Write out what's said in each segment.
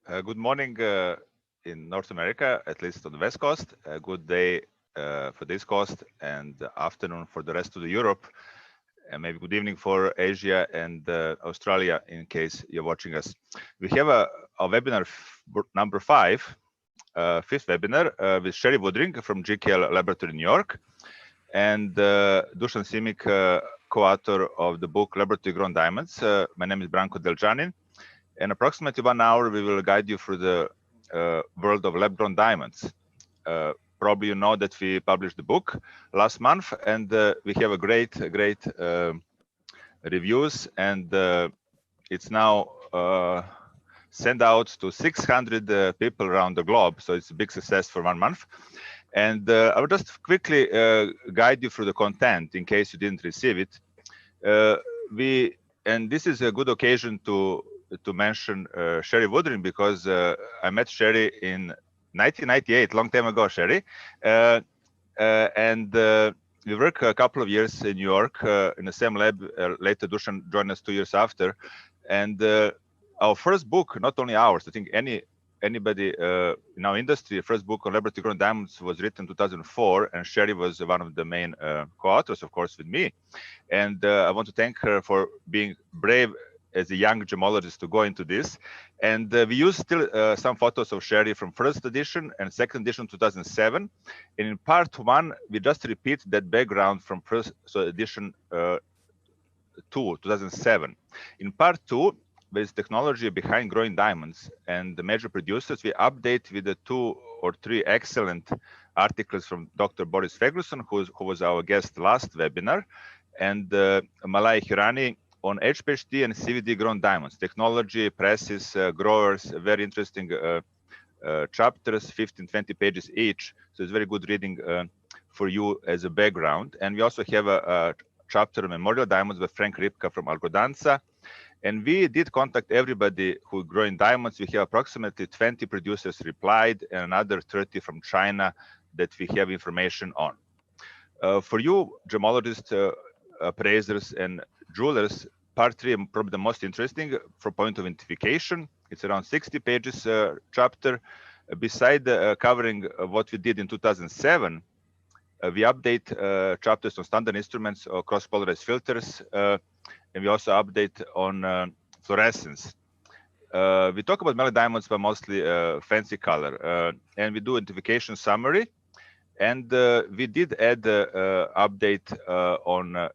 Good morning in North America, at least on the West Coast. Good day for this coast, and afternoon for the rest of the Europe, and maybe good evening for Asia and Australia in case you're watching us. We have a webinar number 5, fifth webinar with Sharrie Woodring from GCAL Laboratory, New York, and Dusan Simic, co-author of the book Laboratory Grown Diamonds. My name is Branko Deljanin. In approximately 1 hour, we will guide you through the world of lab-grown diamonds. Probably you know that we published the book last month, and we have a great reviews, and it's now sent out to 600 people around the globe. So it's a big success for 1 month. And I will just quickly guide you through the content in case you didn't receive it. And this is a good occasion to mention Sharrie Woodring, because I met Sharrie in 1998, long time ago, Sharrie. And we worked a couple of years in New York in the same lab. Later, Dusan joined us 2 years after. And our first book, not only ours, I think anybody in our industry, first book on laboratory grown diamonds was written in 2004, and Sharrie was one of the main co-authors, of course, with me. And I want to thank her for being brave as a young gemologist to go into this. And we use still some photos of Sharrie from first edition and second edition 2007. And in part 1, we just repeat that background from first edition 2, 2007. In part 2, there is technology behind growing diamonds, and the major producers we update with the 2 or 3 excellent articles from Dr. Boris Fegluson, who was our guest last webinar, and Malai Hirani on HPHD and CVD grown diamonds, technology, presses, growers, very interesting chapters, 15-20 pages each. So it's very good reading for you as a background. And we also have a chapter on memorial diamonds with Frank Ripka from Algodanza. And we did contact everybody who growing diamonds. We have approximately 20 producers replied, and another 30 from China that we have information on. For you gemologists, appraisers, and jewelers, part 3 is probably the most interesting from point of identification. It's around 60 pages chapter. Beside covering what we did in 2007, we update chapters on standard instruments or cross-polarized filters, and we also update on fluorescence. We talk about mellow diamonds, but mostly fancy color, and we do identification summary. And we did add update on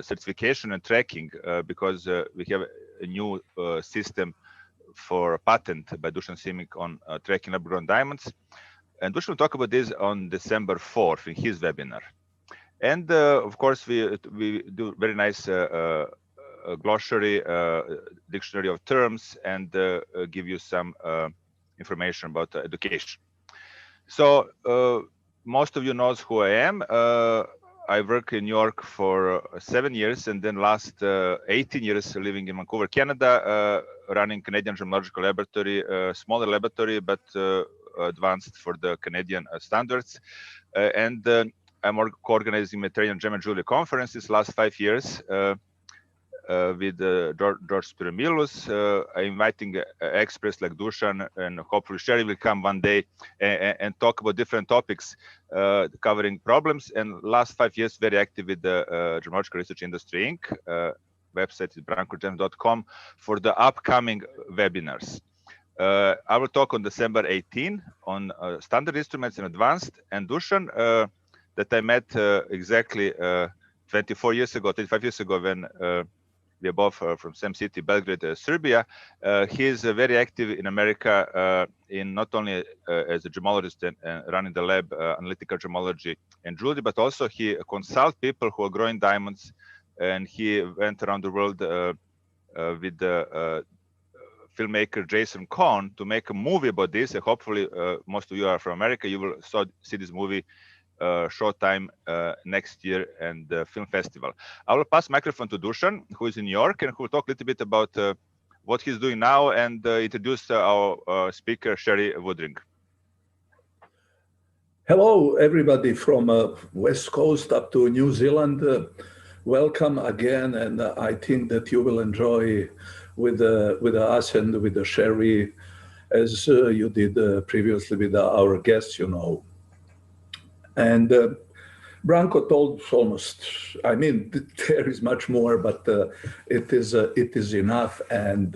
certification and tracking, because we have a new system for a patent by Dusan Simic on tracking lab-grown diamonds. And Dusan will talk about this on December 4th in his webinar. And of course, we do very nice glossary, dictionary of terms, and give you some information about education. So most of you knows who I am. I work in New York for 7 years, and then last 18 years living in Vancouver, Canada, running Canadian Gemological Laboratory, smaller laboratory, but advanced for the Canadian standards. And I'm co-organizing Mediterranean Gem and Jewelry conferences last 5 years with George Spiramilus. I'm inviting experts like Dusan, and hopefully Sharrie will come one day and talk about different topics covering problems. And last 5 years, very active with the Gemological Research Industry Inc. Website is brankogem.com for the upcoming webinars. I will talk on December 18 on standard instruments and advanced, and Dusan that I met exactly 24 years ago, 25 years ago, when we are both from same city, Belgrade, Serbia. He is very active in America, in not only as a gemologist and running the lab, analytical gemology and jewelry, but also he consults people who are growing diamonds, and he went around the world with the filmmaker Jason Cohn to make a movie about this. And hopefully, most of you are from America. You will see this movie short time next year and the film festival. I will pass microphone to Dusan, who is in New York, and who will talk a little bit about what he's doing now, and introduce our speaker, Sharrie Woodring. Hello, everybody from West Coast up to New Zealand. Welcome again, and I think that you will enjoy with us and with Sharrie as you did previously with our guests, you know. And Branko told almost, I mean, there is much more, but it is enough. And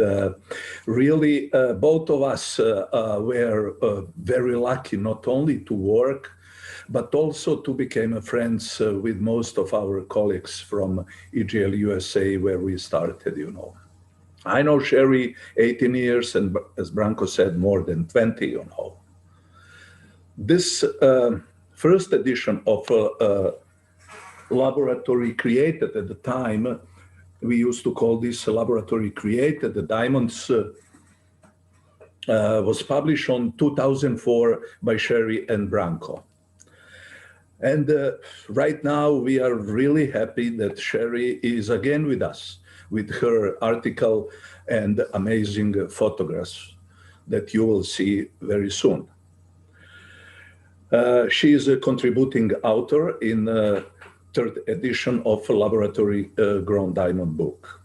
really, both of us were very lucky not only to work, but also to become friends with most of our colleagues from EGL USA, where we started, you know. I know Sharrie 18 years, and as Branko said, more than 20, you know. This first edition of Laboratory Created at the time, we used to call this Laboratory Created, the Diamonds, was published on 2004 by Sharrie and Branko. And right now we are really happy that Sharrie is again with us with her article and amazing photographs that you will see very soon. She is a contributing author in third edition of Laboratory Grown Diamond book.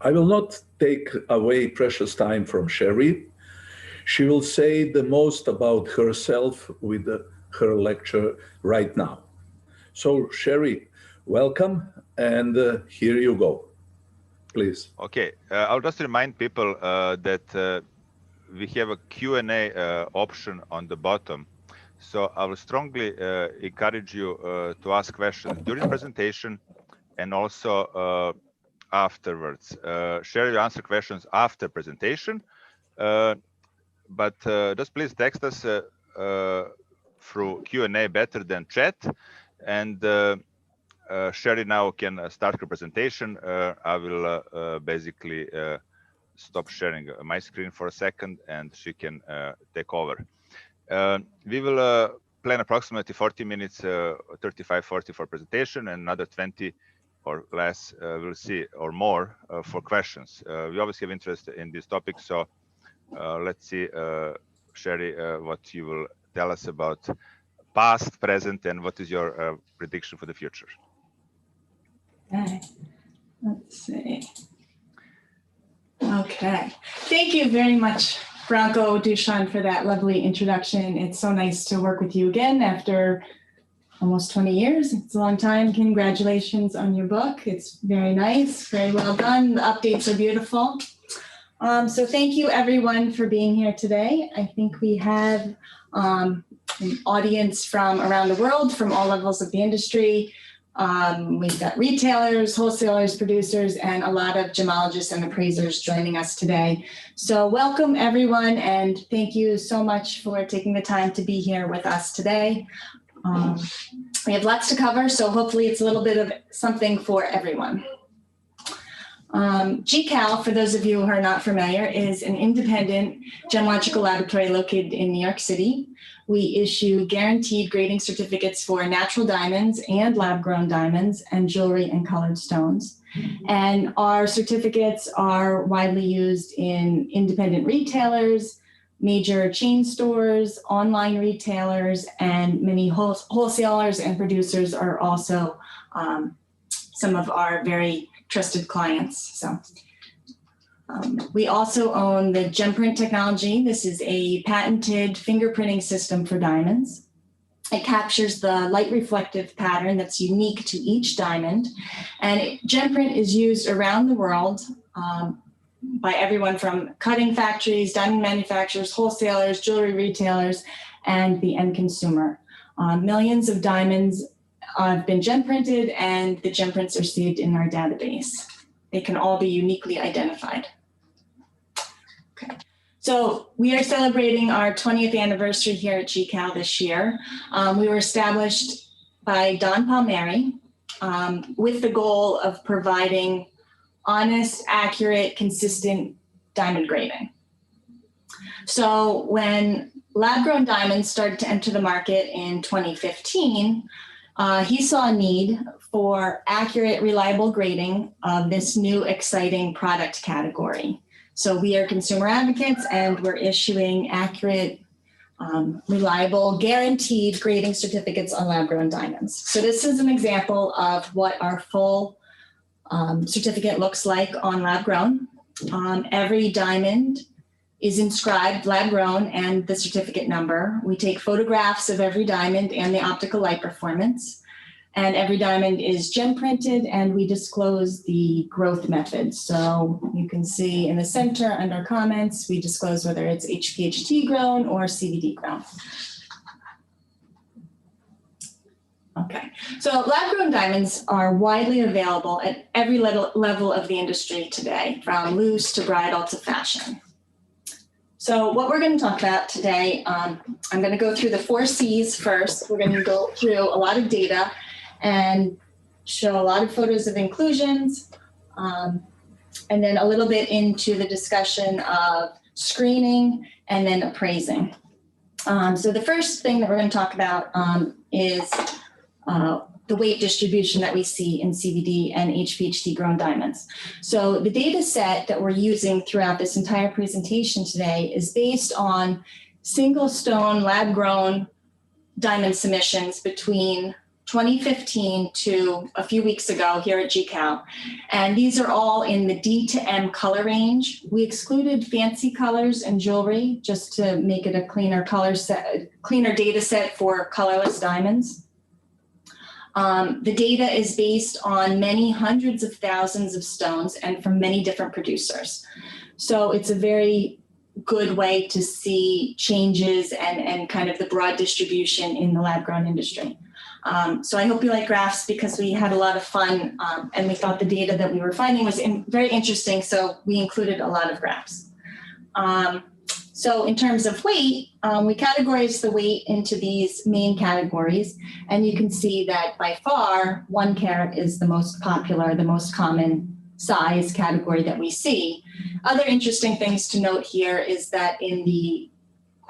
I will not take away precious time from Sharrie. She will say the most about herself with her lecture right now. So Sharrie, welcome, and here you go. Please. Okay, I'll just remind people that we have a Q&A option on the bottom. So I will strongly encourage you to ask questions during the presentation and also afterwards. Sharrie will answer questions after presentation, but just please text us through Q&A better than chat. And Sharrie now can start her presentation. I will basically stop sharing my screen for a second and she can take over. We will plan approximately 40 minutes, 35, 40 for presentation, and another 20 or less, we'll see, or more for questions. We obviously have interest in this topic, so let's see, Sharrie, what you will tell us about past, present, and what is your prediction for the future. Okay, let's see. Okay, thank you very much, Branko Dusan, for that lovely introduction. It's so nice to work with you again after almost 20 years. It's a long time. Congratulations on your book. It's very nice, very well done. The updates are beautiful. So thank you everyone for being here today. I think we have an audience from around the world, from all levels of the industry. We've got retailers, wholesalers, producers, and a lot of gemologists and appraisers joining us today. So welcome everyone, and thank you so much for taking the time to be here with us today. We have lots to cover, so hopefully it's a little bit of something for everyone. GCAL, for those of you who are not familiar, is an independent gemological laboratory located in New York City. We issue guaranteed grading certificates for natural diamonds and lab-grown diamonds and jewelry and colored stones. And our certificates are widely used in independent retailers, major chain stores, online retailers, and many wholesalers and producers are also some of our very trusted clients. So we also own the GemPrint technology. This is a patented fingerprinting system for diamonds. It captures the light reflective pattern that's unique to each diamond. And GemPrint is used around the world by everyone from cutting factories, diamond manufacturers, wholesalers, jewelry retailers, and the end consumer. Millions of diamonds have been GemPrinted, and the GemPrints are saved in our database. They can all be uniquely identified. Okay. So we are celebrating our 20th anniversary here at GCAL this year. We were established by Don Palmieri with the goal of providing honest, accurate, consistent diamond grading. So when lab-grown diamonds started to enter the market in 2015, he saw a need for accurate, reliable grading of this new exciting product category. So we are consumer advocates, and we're issuing accurate, reliable, guaranteed grading certificates on lab-grown diamonds. So this is an example of what our full certificate looks like on lab-grown. Every diamond is inscribed Labgrown and the certificate number. We take photographs of every diamond and the optical light performance. And every diamond is gem printed, and we disclose the growth method. So you can see in the center under comments, we disclose whether it's HPHT grown or CVD grown. Okay, so lab-grown diamonds are widely available at every level of the industry today, from loose to bridal to fashion. So what we're going to talk about today, I'm going to go through the 4 C's first. We're going to go through a lot of data and show a lot of photos of inclusions, and then a little bit into the discussion of screening and then appraising. So the first thing that we're going to talk about is the weight distribution that we see in CVD and HPHT grown diamonds. So the data set that we're using throughout this entire presentation today is based on single stone lab grown diamond submissions between 2015 to a few weeks ago here at GCAL. And these are all in the D to M color range. We excluded fancy colors and jewelry just to make it a cleaner data set for colorless diamonds. The data is based on many hundreds of thousands of stones and from many different producers. So it's a very good way to see changes and kind of the broad distribution in the lab-grown industry. So I hope you like graphs because we had a lot of fun and we thought the data that we were finding was very interesting, so we included a lot of graphs. So in terms of weight, we categorize the weight into these main categories, and you can see that by far 1 carat is the most popular, the most common size category that we see. Other interesting things to note here is that in the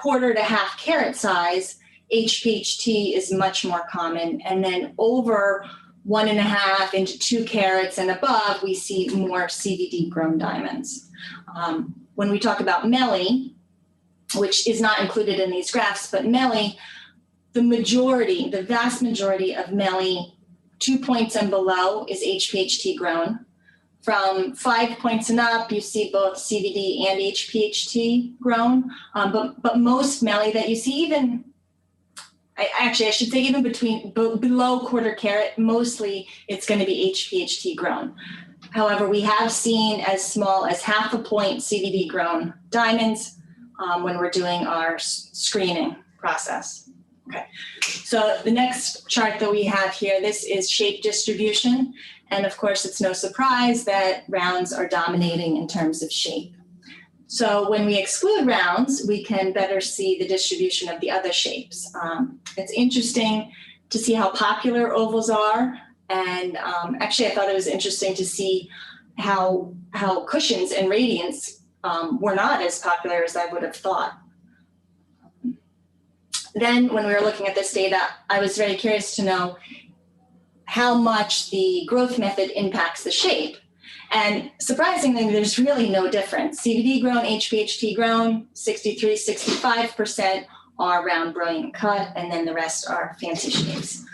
1/4 to 1/2 carat size, HPHT is much more common, and then over 1.5 into 2 carats and above, we see more CVD grown diamonds. When we talk about Melly, which is not included in these graphs, but Melly, the vast majority of Melly 2 points and below is HPHT grown. From 5 points and up, you see both CVD and HPHT grown, but most Melly that you see, even I should say even below 1/4 carat, mostly it's going to be HPHT grown. However, we have seen as small as 1/2 point CVD grown diamonds when we're doing our screening process. Okay, so the next chart that we have here, this is shape distribution. And of course, it's no surprise that rounds are dominating in terms of shape. So when we exclude rounds, we can better see the distribution of the other shapes. It's interesting to see how popular ovals are. And actually, I thought it was interesting to see how cushions and radiants were not as popular as I would have thought. Then when we were looking at this data, I was very curious to know how much the growth method impacts the shape. And surprisingly, there's really no difference. CVD grown, HPHT grown, 63, 65% are round, brilliant cut, and then the rest are fancy shapes.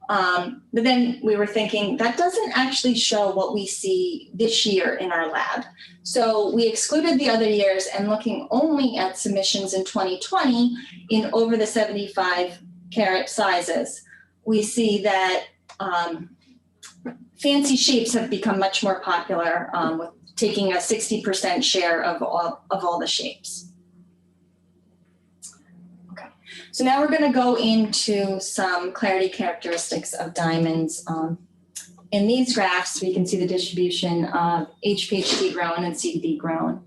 But then we were thinking that doesn't actually show what we see this year in our lab. So we excluded the other years and looking only at submissions in 2020 in over the 75 carat sizes, we see that fancy shapes have become much more popular, with taking a 60% share of all the shapes. Okay, so now we're going to go into some clarity characteristics of diamonds. In these graphs, we can see the distribution of HPHT grown and CVD grown.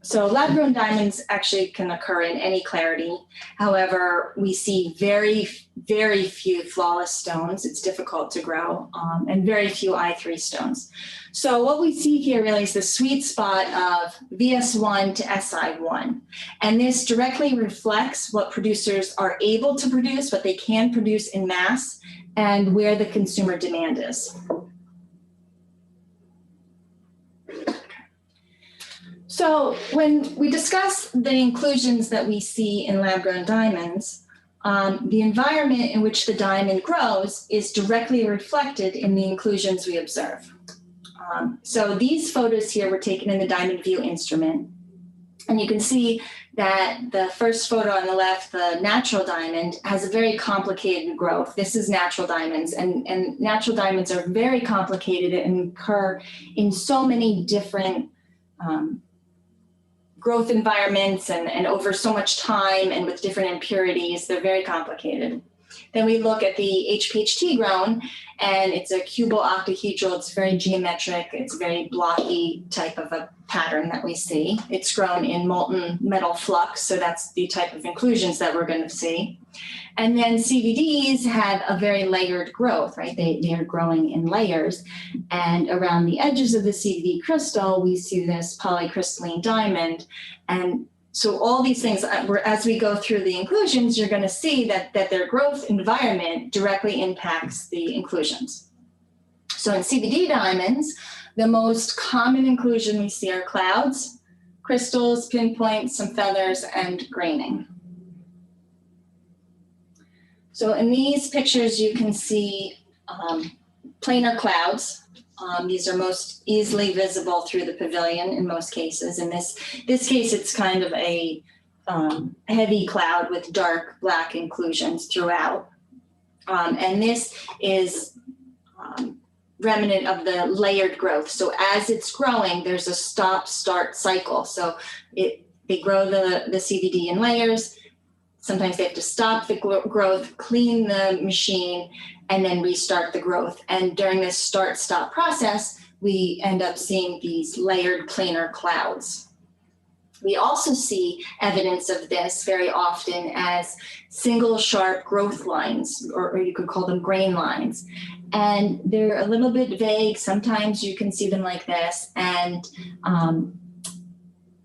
So lab-grown diamonds actually can occur in any clarity. However, we see very, very few flawless stones. It's difficult to grow, and very few I3 stones. So what we see here really is the sweet spot of VS1 to SI1. And this directly reflects what producers are able to produce, what they can produce in mass, and where the consumer demand is. So when we discuss the inclusions that we see in lab-grown diamonds, the environment in which the diamond grows is directly reflected in the inclusions we observe. So these photos here were taken in the Diamond View instrument. And you can see that the first photo on the left, the natural diamond, has a very complicated growth. This is natural diamonds, and natural diamonds are very complicated and occur in so many different growth environments and over so much time and with different impurities. They're very complicated. Then we look at the HPHT grown, and it's a cubo-octahedral. It's very geometric. It's a very blocky type of a pattern that we see. It's grown in molten metal flux, so that's the type of inclusions that we're going to see. And then CVDs have a very layered growth, right? They are growing in layers. And around the edges of the CVD crystal, we see this polycrystalline diamond. And so all these things, as we go through the inclusions, you're going to see that their growth environment directly impacts the inclusions. So in CVD diamonds, the most common inclusion we see are clouds, crystals, pinpoints, some feathers, and graining. So in these pictures, you can see planar clouds. These are most easily visible through the pavilion in most cases. In this case, it's kind of a heavy cloud with dark black inclusions throughout. And this is remnant of the layered growth. So as it's growing, there's a stop-start cycle. So they grow the CVD in layers. Sometimes they have to stop the growth, clean the machine, and then restart the growth. And during this start-stop process, we end up seeing these layered planar clouds. We also see evidence of this very often as single sharp growth lines, or you could call them grain lines. And they're a little bit vague. Sometimes you can see them like this. And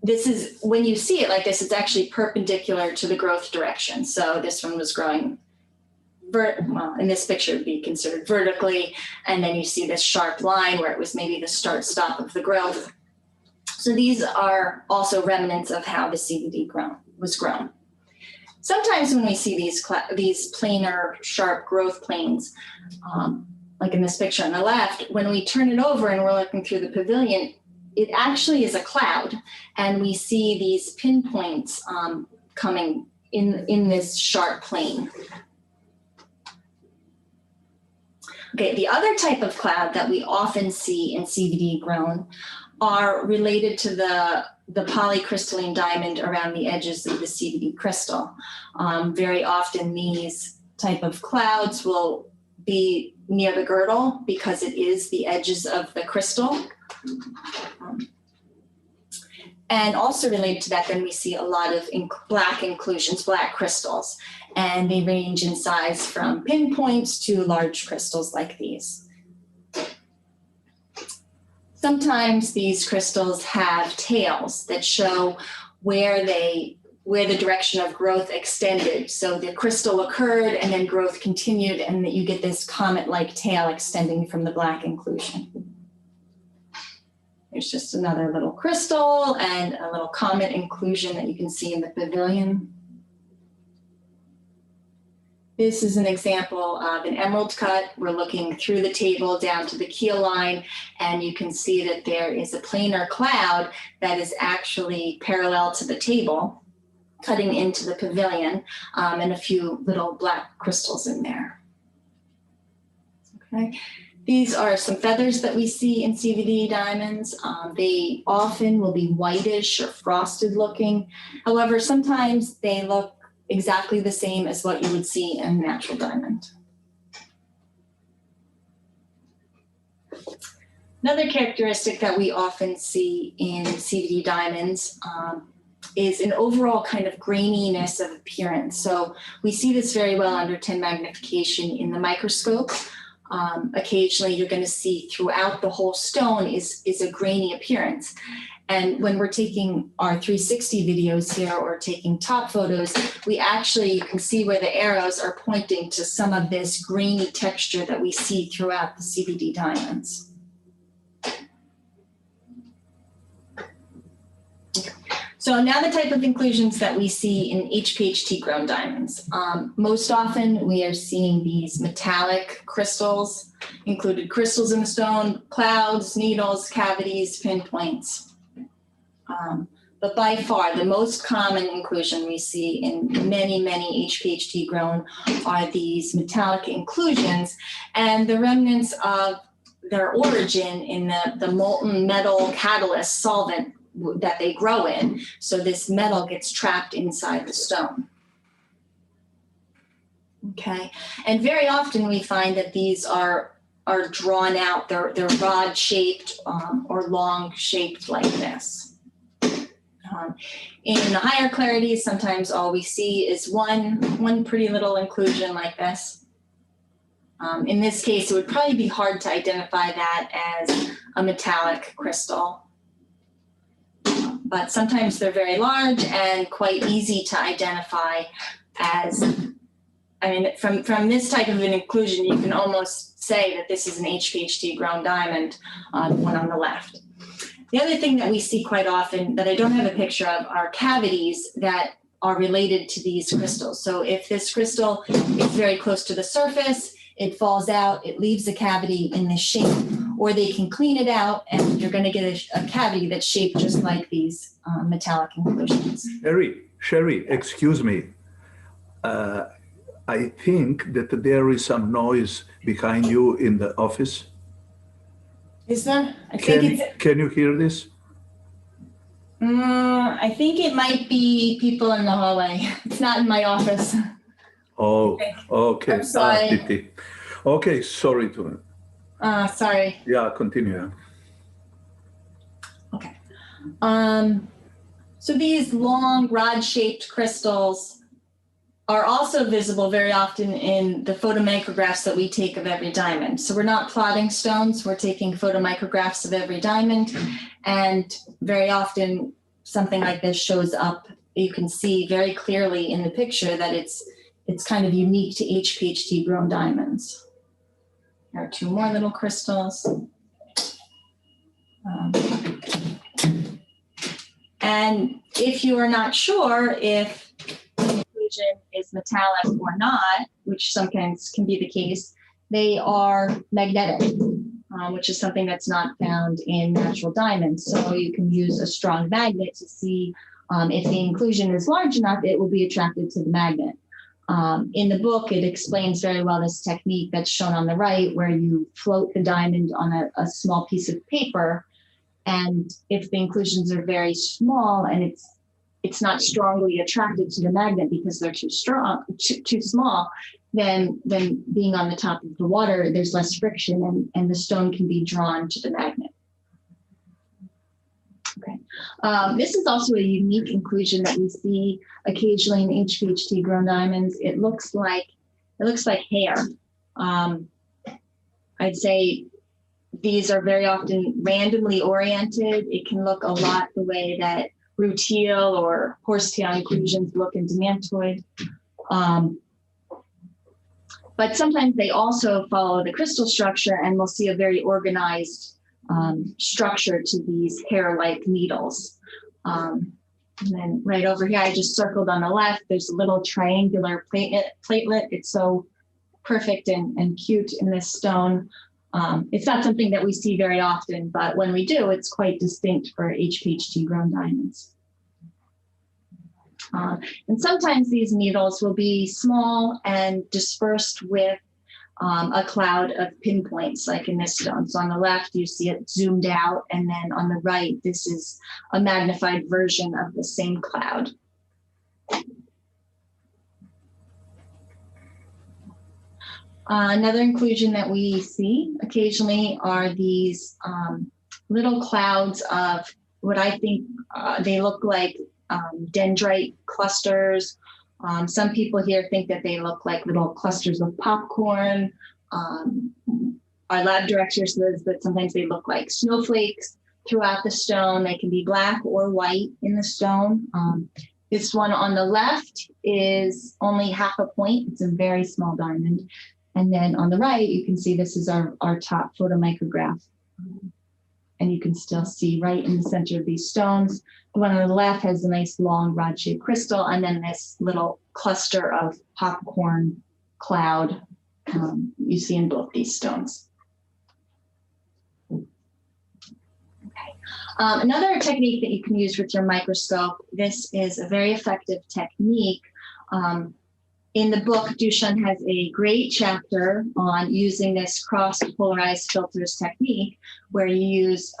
this is, when you see it like this, it's actually perpendicular to the growth direction. So this one was growing, well, in this picture it would be considered vertically. And then you see this sharp line where it was maybe the start-stop of the growth. So these are also remnants of how the CVD was grown. Sometimes when we see these planar sharp growth planes, like in this picture on the left, when we turn it over and we're looking through the pavilion, it actually is a cloud, and we see these pinpoints coming in this sharp plane. Okay, the other type of cloud that we often see in CVD grown are related to the polycrystalline diamond around the edges of the CVD crystal. Very often these type of clouds will be near the girdle because it is the edges of the crystal. And also related to that, then we see a lot of black inclusions, black crystals, and they range in size from pinpoints to large crystals like these. Sometimes these crystals have tails that show where the direction of growth extended. So the crystal occurred and then growth continued, and that you get this comet-like tail extending from the black inclusion. There's just another little crystal and a little comet inclusion that you can see in the pavilion. This is an example of an emerald cut. We're looking through the table down to the keel line, and you can see that there is a planar cloud that is actually parallel to the table, cutting into the pavilion, and a few little black crystals in there. Okay. These are some feathers that we see in CVD diamonds. They often will be whitish or frosted looking. However, sometimes they look exactly the same as what you would see in a natural diamond. Another characteristic that we often see in CVD diamonds is an overall kind of graininess of appearance. So we see this very well under 10 magnification in the microscope. Occasionally you're going to see throughout the whole stone is a grainy appearance. And when we're taking our 360 videos here or taking top photos, we actually, you can see where the arrows are pointing to some of this grainy texture that we see throughout the CVD diamonds. So now the type of inclusions that we see in HPHT grown diamonds. Most often we are seeing these metallic crystals, included crystals in the stone, clouds, needles, cavities, pinpoints. But by far, the most common inclusion we see in many HPHT grown are these metallic inclusions, and the remnants of their origin in the molten metal catalyst solvent that they grow in. So this metal gets trapped inside the stone. Okay, and very often we find that these are drawn out. They're rod shaped or long shaped like this. In the higher clarities, sometimes all we see is one pretty little inclusion like this. In this case, it would probably be hard to identify that as a metallic crystal. But sometimes they're very large and quite easy to identify as, I mean, from this type of an inclusion, you can almost say that this is an HPHT grown diamond, the one on the left. The other thing that we see quite often that I don't have a picture of are cavities that are related to these crystals. So if this crystal is very close to the surface, it falls out, it leaves a cavity in this shape, or they can clean it out and you're going to get a cavity that's shaped just like these metallic inclusions. Sharrie, excuse me. I think that there is some noise behind you in the office. Is there? Can you hear this? I think it might be people in the hallway. It's not in my office. Oh, okay. I'm sorry. Okay, sorry to. Sorry. Yeah, continue. Okay. So these long rod-shaped crystals are also visible very often in the photomicrographs that we take of every diamond. So we're not plotting stones, we're taking photomicrographs of every diamond, and very often something like this shows up. You can see very clearly in the picture that it's kind of unique to HPHT grown diamonds. There are two more little crystals. And if you are not sure if is metallic or not, which sometimes can be the case, they are magnetic, which is something that's not found in natural diamonds. So you can use a strong magnet to see if the inclusion is large enough, it will be attracted to the magnet. In the book, it explains very well this technique that's shown on the right, where you float the diamond on a small piece of paper, and if the inclusions are very small and it's not strongly attracted to the magnet because they're too small, then being on the top of the water, there's less friction and the stone can be drawn to the magnet. Okay. This is also a unique inclusion that we see occasionally in HPHT grown diamonds. It looks like hair. I'd say these are very often randomly oriented. It can look a lot the way that rutile or horsetail inclusions look in demantoid. But sometimes they also follow the crystal structure, and we'll see a very organized structure to these hair-like needles. And then right over here, I just circled on the left, there's a little triangular platelet. It's so perfect and cute in this stone. It's not something that we see very often, but when we do, it's quite distinct for HPHT grown diamonds. And sometimes these needles will be small and dispersed with a cloud of pinpoints, like in this stone. So on the left, you see it zoomed out, and then on the right, this is a magnified version of the same cloud. Another inclusion that we see occasionally are these little clouds of what I think they look like dendrite clusters. Some people here think that they look like little clusters of popcorn. Our lab director says that sometimes they look like snowflakes throughout the stone. They can be black or white in the stone. This one on the left is only half a point. It's a very small diamond. And then on the right, you can see this is our top photomicrograph. And you can still see right in the center of these stones. The one on the left has a nice long rod-shaped crystal, and then this little cluster of popcorn cloud you see in both these stones. Okay. Another technique that you can use with your microscope, this is a very effective technique. In the book, Dushan has a great chapter on using this cross-polarized filters technique, where you use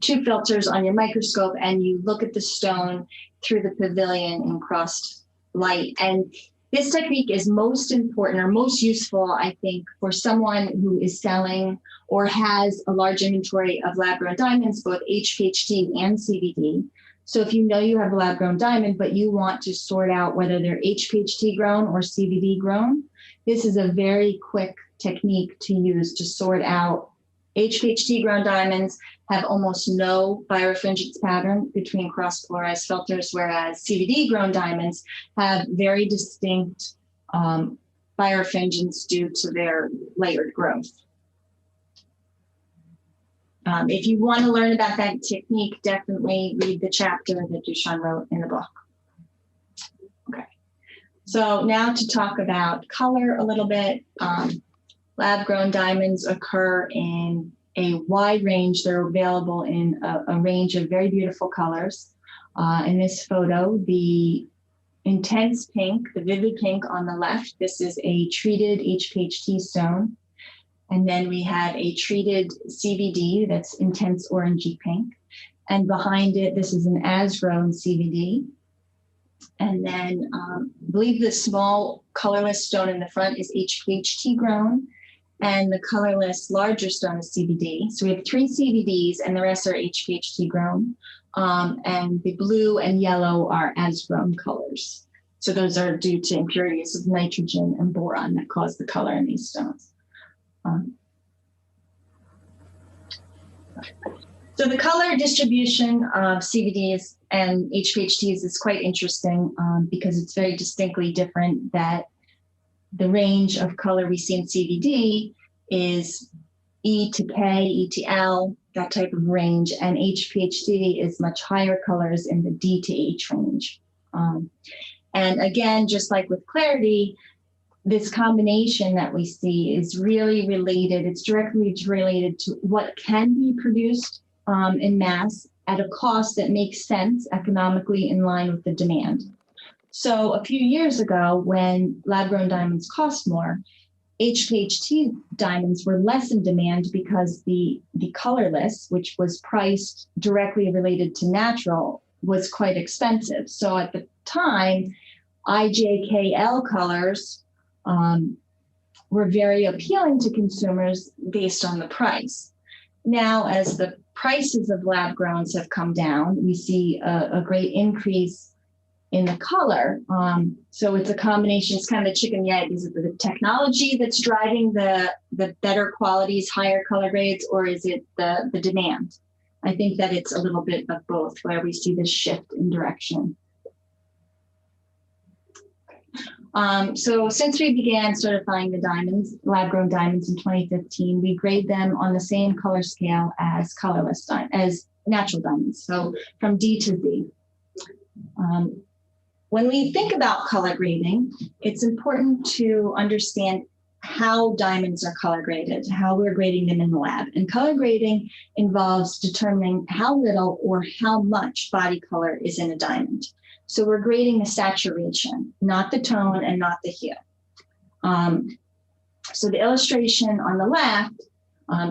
2 filters on your microscope and you look at the stone through the pavilion in crossed light. And this technique is most important or most useful, I think, for someone who is selling or has a large inventory of lab-grown diamonds, both HPHT and CVD. So if you know you have a lab-grown diamond, but you want to sort out whether they're HPHT grown or CVD grown, this is a very quick technique to use to sort out. HPHT grown diamonds have almost no birefringence pattern between cross-polarized filters, whereas CVD grown diamonds have very distinct birefringence due to their layered growth. If you want to learn about that technique, definitely read the chapter that Dushan wrote in the book. Okay, so now to talk about color a little bit. Lab-grown diamonds occur in a wide range. They're available in a range of very beautiful colors. In this photo, the intense pink, the vivid pink on the left, this is a treated HPHT stone. And then we have a treated CVD that's intense orangey pink. And behind it, this is an as-grown CVD. And then I believe the small colorless stone in the front is HPHT grown. And the colorless larger stone is CVD. So we have 3 CVDs and the rest are HPHT grown. And the blue and yellow are as-grown colors. So those are due to impurities of nitrogen and boron that cause the color in these stones. So the color distribution of CVDs and HPHTs is quite interesting because it's very distinctly different. That the range of color we see in CVD is E to K, E to L, that type of range, and HPHT is much higher colors in the D to H range. And again, just like with clarity, this combination that we see is really related. It's directly related to what can be produced in mass at a cost that makes sense economically in line with the demand. So a few years ago, when lab-grown diamonds cost more, HPHT diamonds were less in demand because the colorless, which was priced directly related to natural, was quite expensive. So at the time, IJKL colors were very appealing to consumers based on the price. Now, as the prices of lab growns have come down, we see a great increase in the color. So it's a combination, it's kind of the chicken and egg. Is it the technology that's driving the better qualities, higher color grades, or is it the demand? I think that it's a little bit of both where we see this shift in direction. So since we began certifying the diamonds, lab-grown diamonds in 2015, we grade them on the same color scale as colorless as natural diamonds, so from D to Z. When we think about color grading, it's important to understand how diamonds are color graded, how we're grading them in the lab. And color grading involves determining how little or how much body color is in a diamond. So we're grading the saturation, not the tone and not the hue. So the illustration on the left,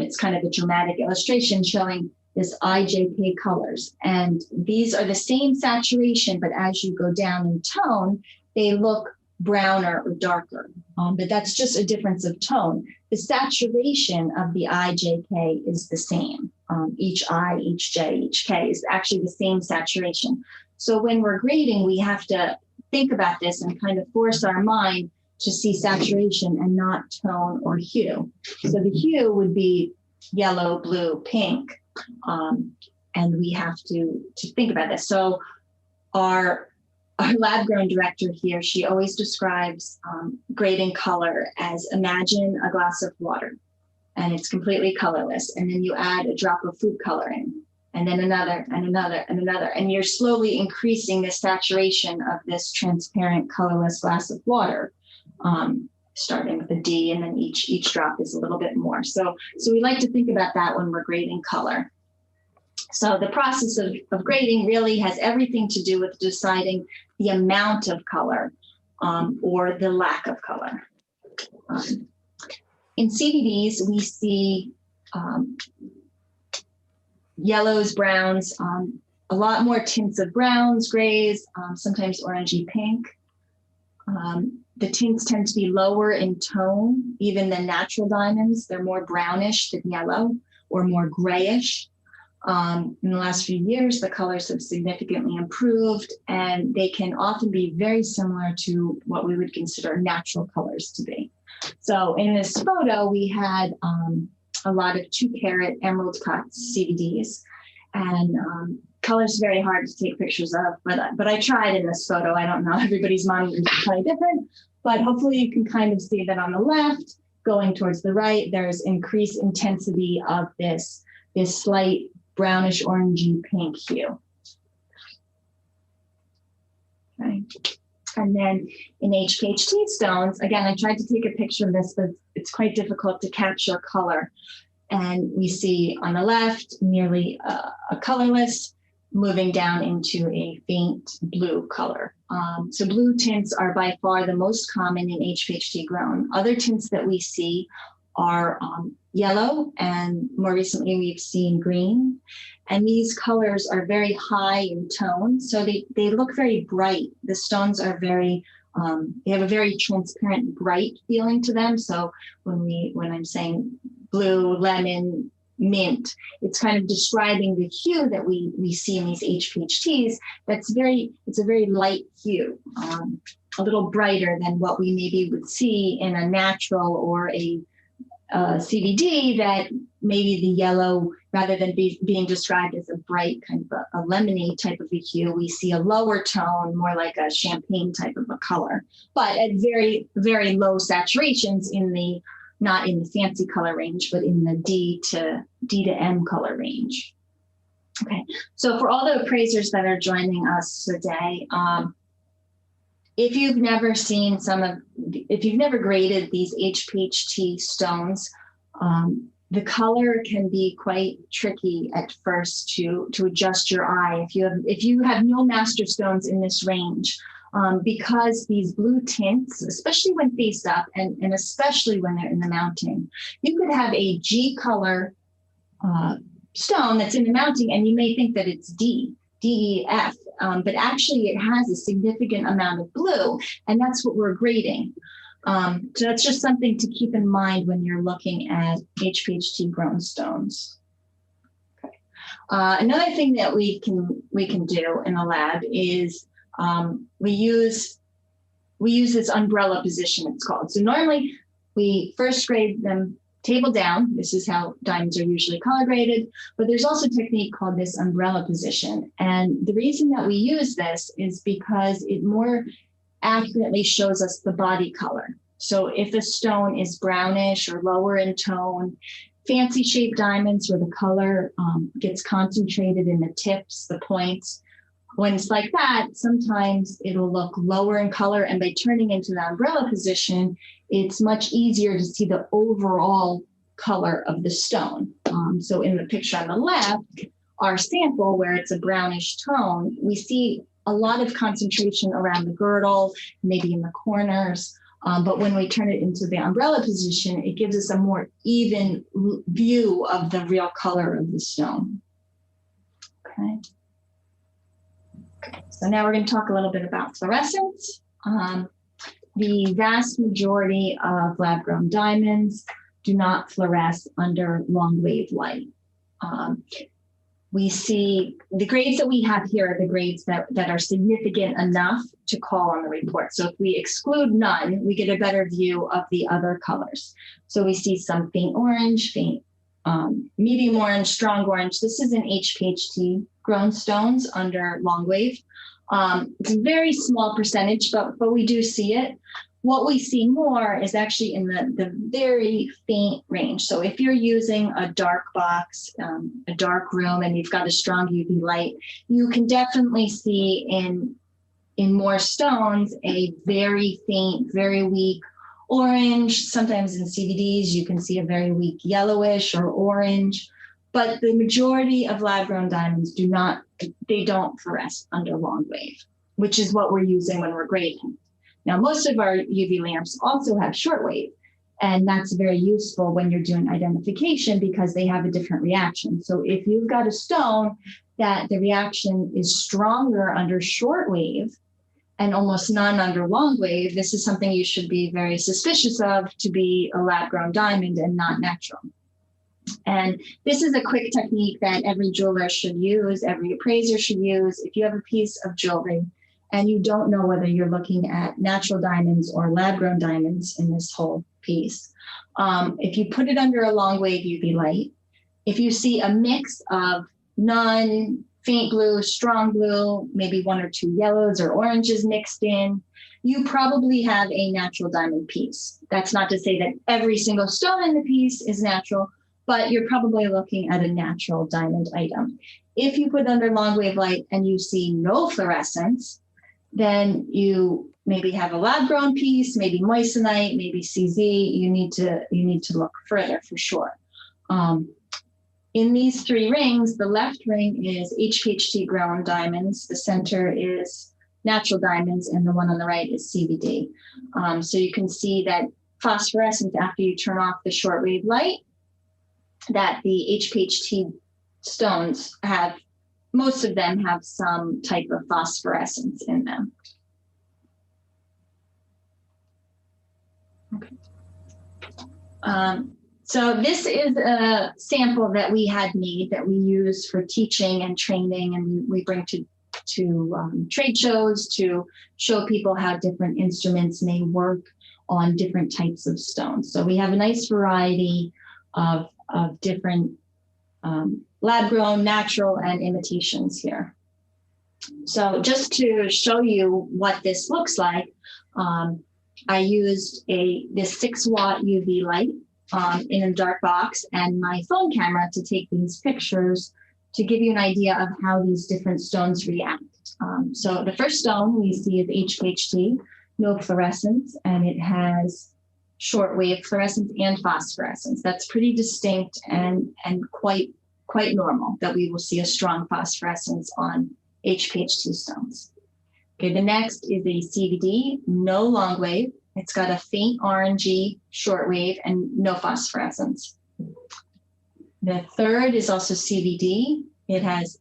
it's kind of a dramatic illustration showing this IJK colors. And these are the same saturation, but as you go down in tone, they look browner or darker. But that's just a difference of tone. The saturation of the IJK is the same. Each I, each J, each K is actually the same saturation. So when we're grading, we have to think about this and kind of force our mind to see saturation and not tone or hue. So the hue would be yellow, blue, pink. And we have to think about this. So our lab-grown director here, she always describes grading color as imagine a glass of water and it's completely colorless. And then you add a drop of food coloring and then another and another and another. And you're slowly increasing the saturation of this transparent colorless glass of water, starting with a D, and then each drop is a little bit more. So we like to think about that when we're grading color. So the process of grading really has everything to do with deciding the amount of color or the lack of color. In CVDs, we see yellows, browns, a lot more tints of browns, grays, sometimes orangey pink. The tints tend to be lower in tone, even than natural diamonds. They're more brownish than yellow or more grayish. In the last few years, the colors have significantly improved, and they can often be very similar to what we would consider natural colors to be. So in this photo, we had a lot of 2-carat emerald cut CVDs, and colors very hard to take pictures of, but I tried in this photo. I don't know, everybody's monitor is probably different, but hopefully you can kind of see that on the left, going towards the right, there's increased intensity of this slight brownish orangey pink hue. Okay. And then in HPHT stones, again, I tried to take a picture of this, but it's quite difficult to capture color. And we see on the left, nearly a colorless, moving down into a faint blue color. So blue tints are by far the most common in HPHT grown. Other tints that we see are yellow, and more recently we've seen green. And these colors are very high in tone, so they look very bright. The stones are very, they have a very transparent, bright feeling to them. So when I'm saying blue, lemon, mint, it's kind of describing the hue that we see in these HPHTs. It's a very light hue, a little brighter than what we maybe would see in a natural or a CVD, that maybe the yellow, rather than being described as a bright kind of a lemony type of a hue, we see a lower tone, more like a champagne type of a color, but at very, very low saturations not in the fancy color range, but in the D to M color range. Okay, so for all the appraisers that are joining us today, if you've never seen if you've never graded these HPHT stones, the color can be quite tricky at first to adjust your eye. If you have no master stones in this range, because these blue tints, especially when faced up and especially when they're in the mounting, you could have a G color stone that's in the mounting, and you may think that it's D, E, F, but actually it has a significant amount of blue, and that's what we're grading. So that's just something to keep in mind when you're looking at HPHT grown stones. Okay. Another thing that we can do in the lab is we use this umbrella position, it's called. So normally we first grade them table down. This is how diamonds are usually color graded, but there's also a technique called this umbrella position. And the reason that we use this is because it more accurately shows us the body color. So if a stone is brownish or lower in tone, fancy shaped diamonds where the color gets concentrated in the tips, the points, when it's like that, sometimes it'll look lower in color, and by turning into the umbrella position, it's much easier to see the overall color of the stone. So in the picture on the left, our sample where it's a brownish tone, we see a lot of concentration around the girdle, maybe in the corners. But when we turn it into the umbrella position, it gives us a more even view of the real color of the stone. Okay. So now we're going to talk a little bit about fluorescence. The vast majority of lab-grown diamonds do not fluoresce under long-wave light. We see the grades that we have here are the grades that are significant enough to call on the report. So if we exclude none, we get a better view of the other colors. So we see some faint orange, faint medium orange, strong orange. This is an HPHT grown stones under long wave. It's a very small percentage, but we do see it. What we see more is actually in the very faint range. So if you're using a dark box, a dark room, and you've got a strong UV light, you can definitely see in more stones a very faint, very weak orange. Sometimes in CVDs, you can see a very weak yellowish or orange. but the majority of lab-grown diamonds don't fluoresce under long wave, which is what we're using when we're grading. Now, most of our UV lamps also have short wave, and that's very useful when you're doing identification because they have a different reaction. So if you've got a stone that the reaction is stronger under short wave and almost none under long wave, this is something you should be very suspicious of to be a lab-grown diamond and not natural. And this is a quick technique that every jeweler should use, every appraiser should use. If you have a piece of jewelry and you don't know whether you're looking at natural diamonds or lab-grown diamonds in this whole piece, if you put it under a long wave UV light, if you see a mix of none, faint blue, strong blue, maybe one or two yellows or oranges mixed in, you probably have a natural diamond piece. That's not to say that every single stone in the piece is natural, but you're probably looking at a natural diamond item. If you put under long wave light and you see no fluorescence, then you maybe have a lab grown piece, maybe moissanite, maybe CZ. You need to look further for sure. In these three rings, the left ring is HPHT grown diamonds, the center is natural diamonds, and the one on the right is CVD. So you can see that phosphorescence after you turn off the shortwave light, that the HPHT stones have, most of them have some type of phosphorescence in them. Okay. So this is a sample that we had made that we use for teaching and training, and we bring to trade shows to show people how different instruments may work on different types of stones. So we have a nice variety of different lab-grown, natural, and imitations here. So just to show you what this looks like, I used this 6-watt UV light in a dark box and my phone camera to take these pictures to give you an idea of how these different stones react. So the first stone we see is HPHT, no fluorescence, and it has shortwave fluorescence and phosphorescence. That's pretty distinct and quite normal that we will see a strong phosphorescence on HPHT stones. Okay, the next is a CVD, no long wave. It's got a faint orangey shortwave and no phosphorescence. The third is also CVD. It has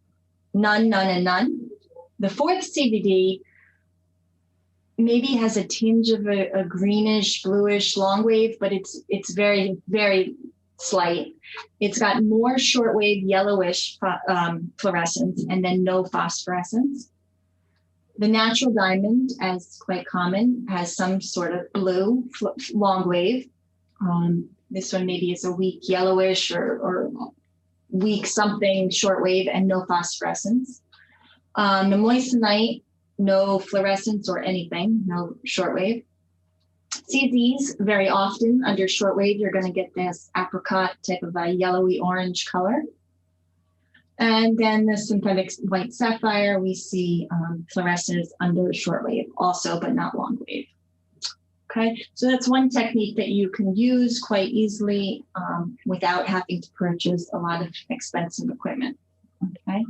none, none, and none. The fourth CVD maybe has a tinge of a greenish, bluish long wave, but it's very, very slight. It's got more shortwave yellowish fluorescence and then no phosphorescence. The natural diamond, as quite common, has some sort of blue long wave. This one maybe is a weak yellowish or weak something shortwave and no phosphorescence. The moissanite, no fluorescence or anything, no shortwave. CZs, very often under shortwave, you're going to get this apricot type of a yellowy orange color. And then the synthetic white sapphire, we see fluoresces under shortwave also, but not long wave. Okay, so that's one technique that you can use quite easily without having to purchase a lot of expensive equipment. Okay.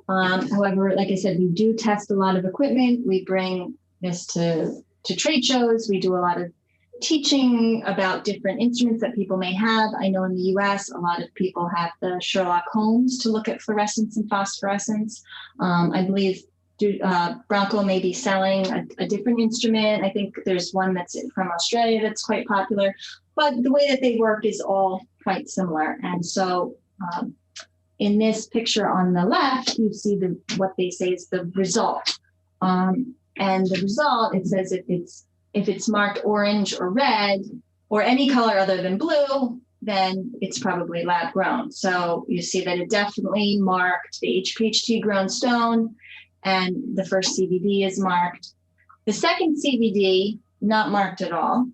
However, like I said, we do test a lot of equipment. We bring this to trade shows. We do a lot of teaching about different instruments that people may have. I know in the US, a lot of people have the Sherlock Holmes to look at fluorescence and phosphorescence. I believe Bronco may be selling a different instrument. I think there's one that's from Australia that's quite popular, but the way that they work is all quite similar. And so in this picture on the left, you see what they say is the result. And the result, it says if it's marked orange or red or any color other than blue, then it's probably lab grown. So you see that it definitely marked the HPHT grown stone, and the first CVD is marked. The second CVD, not marked at all.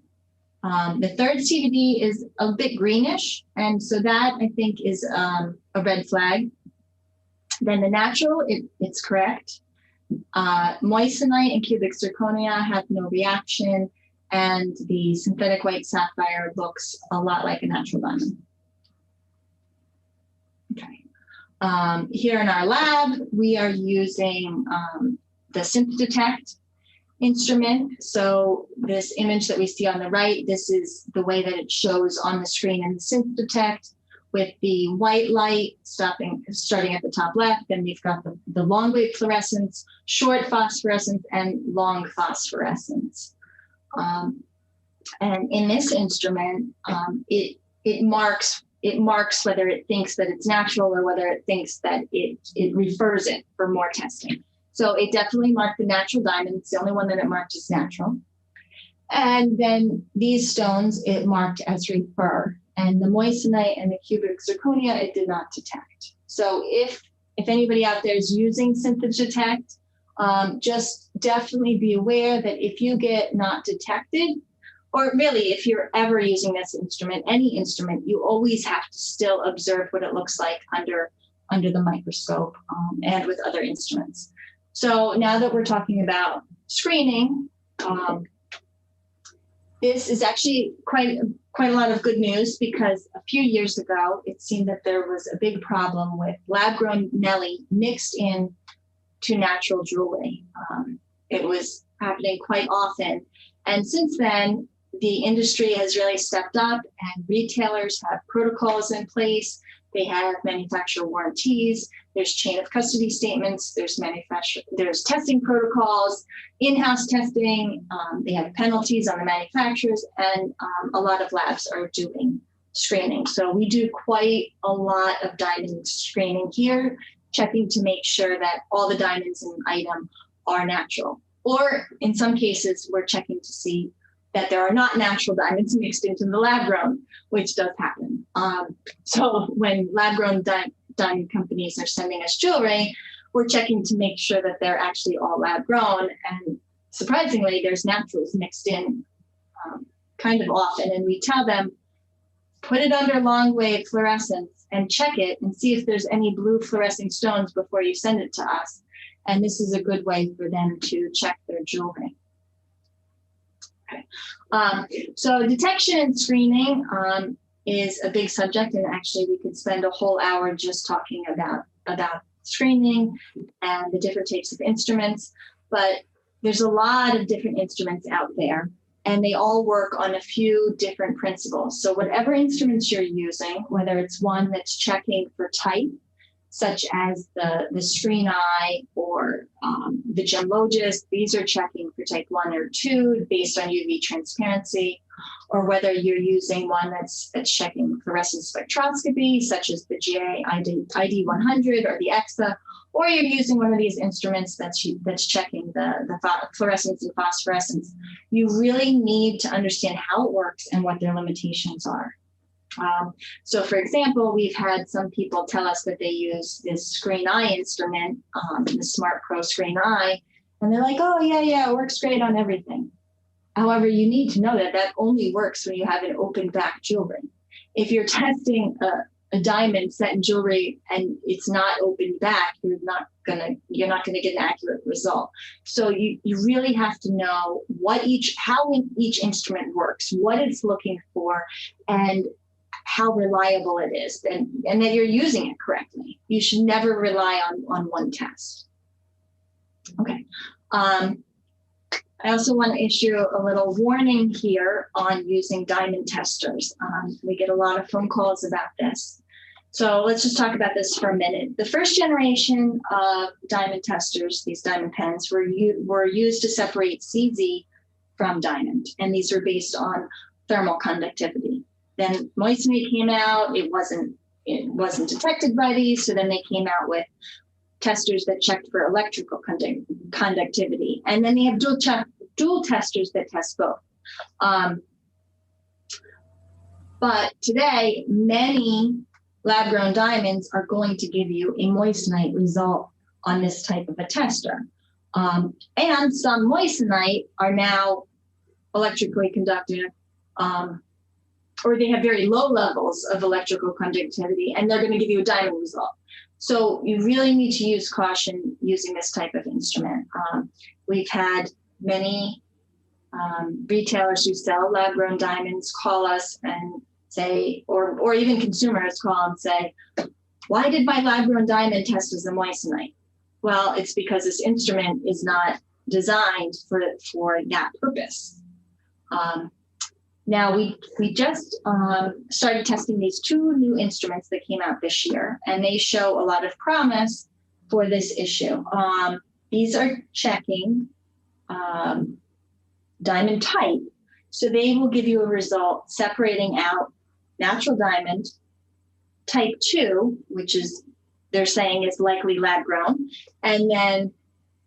The third CVD is a bit greenish, and so that I think is a red flag. Then the natural, it's correct. Moissanite and cubic zirconia have no reaction, and the synthetic white sapphire looks a lot like a natural diamond. Okay. Here in our lab, we are using the SynthDetect instrument. So this image that we see on the right, this is the way that it shows on the screen in the SynthDetect, with the white light starting at the top left. Then we've got the long wave fluorescence, short phosphorescence, and long phosphorescence. And in this instrument, it marks whether it thinks that it's natural or whether it thinks that it refers it for more testing. So it definitely marked the natural diamond. It's the only one that it marked as natural. And then these stones, it marked as refer. And the moissanite and the cubic zirconia, it did not detect. So if anybody out there is using SynthDetect, just definitely be aware that if you get not detected, or really if you're ever using this instrument, any instrument, you always have to still observe what it looks like under the microscope and with other instruments. So now that we're talking about screening, this is actually quite a lot of good news, because a few years ago, it seemed that there was a big problem with lab-grown Nelly mixed in to natural jewelry. It was happening quite often. And since then, the industry has really stepped up, and retailers have protocols in place. They have manufacturer warranties. There's chain of custody statements. There's testing protocols, in-house testing. They have penalties on the manufacturers, and a lot of labs are doing screening. So we do quite a lot of diamond screening here, checking to make sure that all the diamonds in an item are natural. Or in some cases, we're checking to see that there are not natural diamonds mixed into the lab-grown, which does happen. So when lab-grown diamond companies are sending us jewelry, we're checking to make sure that they're actually all lab-grown. And surprisingly, there's naturals mixed in kind of often. And we tell them, put it under long wave fluorescence and check it and see if there's any blue fluorescing stones before you send it to us. And this is a good way for them to check their jewelry. Okay. So detection and screening is a big subject, and actually we could spend a whole hour just talking about screening and the different types of instruments. But there's a lot of different instruments out there, and they all work on a few different principles. So whatever instruments you're using, whether it's one that's checking for type, such as the screen eye or the Gemologist, these are checking for type 1 or 2 based on UV transparency, or whether you're using one that's checking fluorescence spectroscopy, such as the GCAL ID100 or the EXA, or you're using one of these instruments that's checking the fluorescence and phosphorescence. You really need to understand how it works and what their limitations are. So for example, we've had some people tell us that they use this screen eye instrument, the Smart Pro screen eye, and they're like, oh yeah, it works great on everything. However, you need to know that only works when you have an open back jewelry. If you're testing a diamond set in jewelry and it's not open back, you're not gonna get an accurate result. So you really have to know how each instrument works, what it's looking for, and how reliable it is, and that you're using it correctly. You should never rely on one test. Okay. I also want to issue a little warning here on using diamond testers. We get a lot of phone calls about this. So let's just talk about this for a minute. The first generation of diamond testers, these diamond pens, were used to separate CZ from diamond, and these were based on thermal conductivity. Then moissanite came out, it wasn't detected by these, so then they came out with testers that checked for electrical conductivity. And then they have dual testers that test both. But today, many lab-grown diamonds are going to give you a moissanite result on this type of a tester. And some moissanite are now electrically conductive, or they have very low levels of electrical conductivity, and they're going to give you a diamond result. So you really need to use caution using this type of instrument. We've had many retailers who sell lab-grown diamonds call us and say, or even consumers call and say, why did my lab-grown diamond test as a moissanite? Well, it's because this instrument is not designed for that purpose. Now, we just started testing these 2 new instruments that came out this year, and they show a lot of promise for this issue. These are checking diamond type. So they will give you a result separating out natural diamond, type 2, which is, they're saying is likely lab grown, and then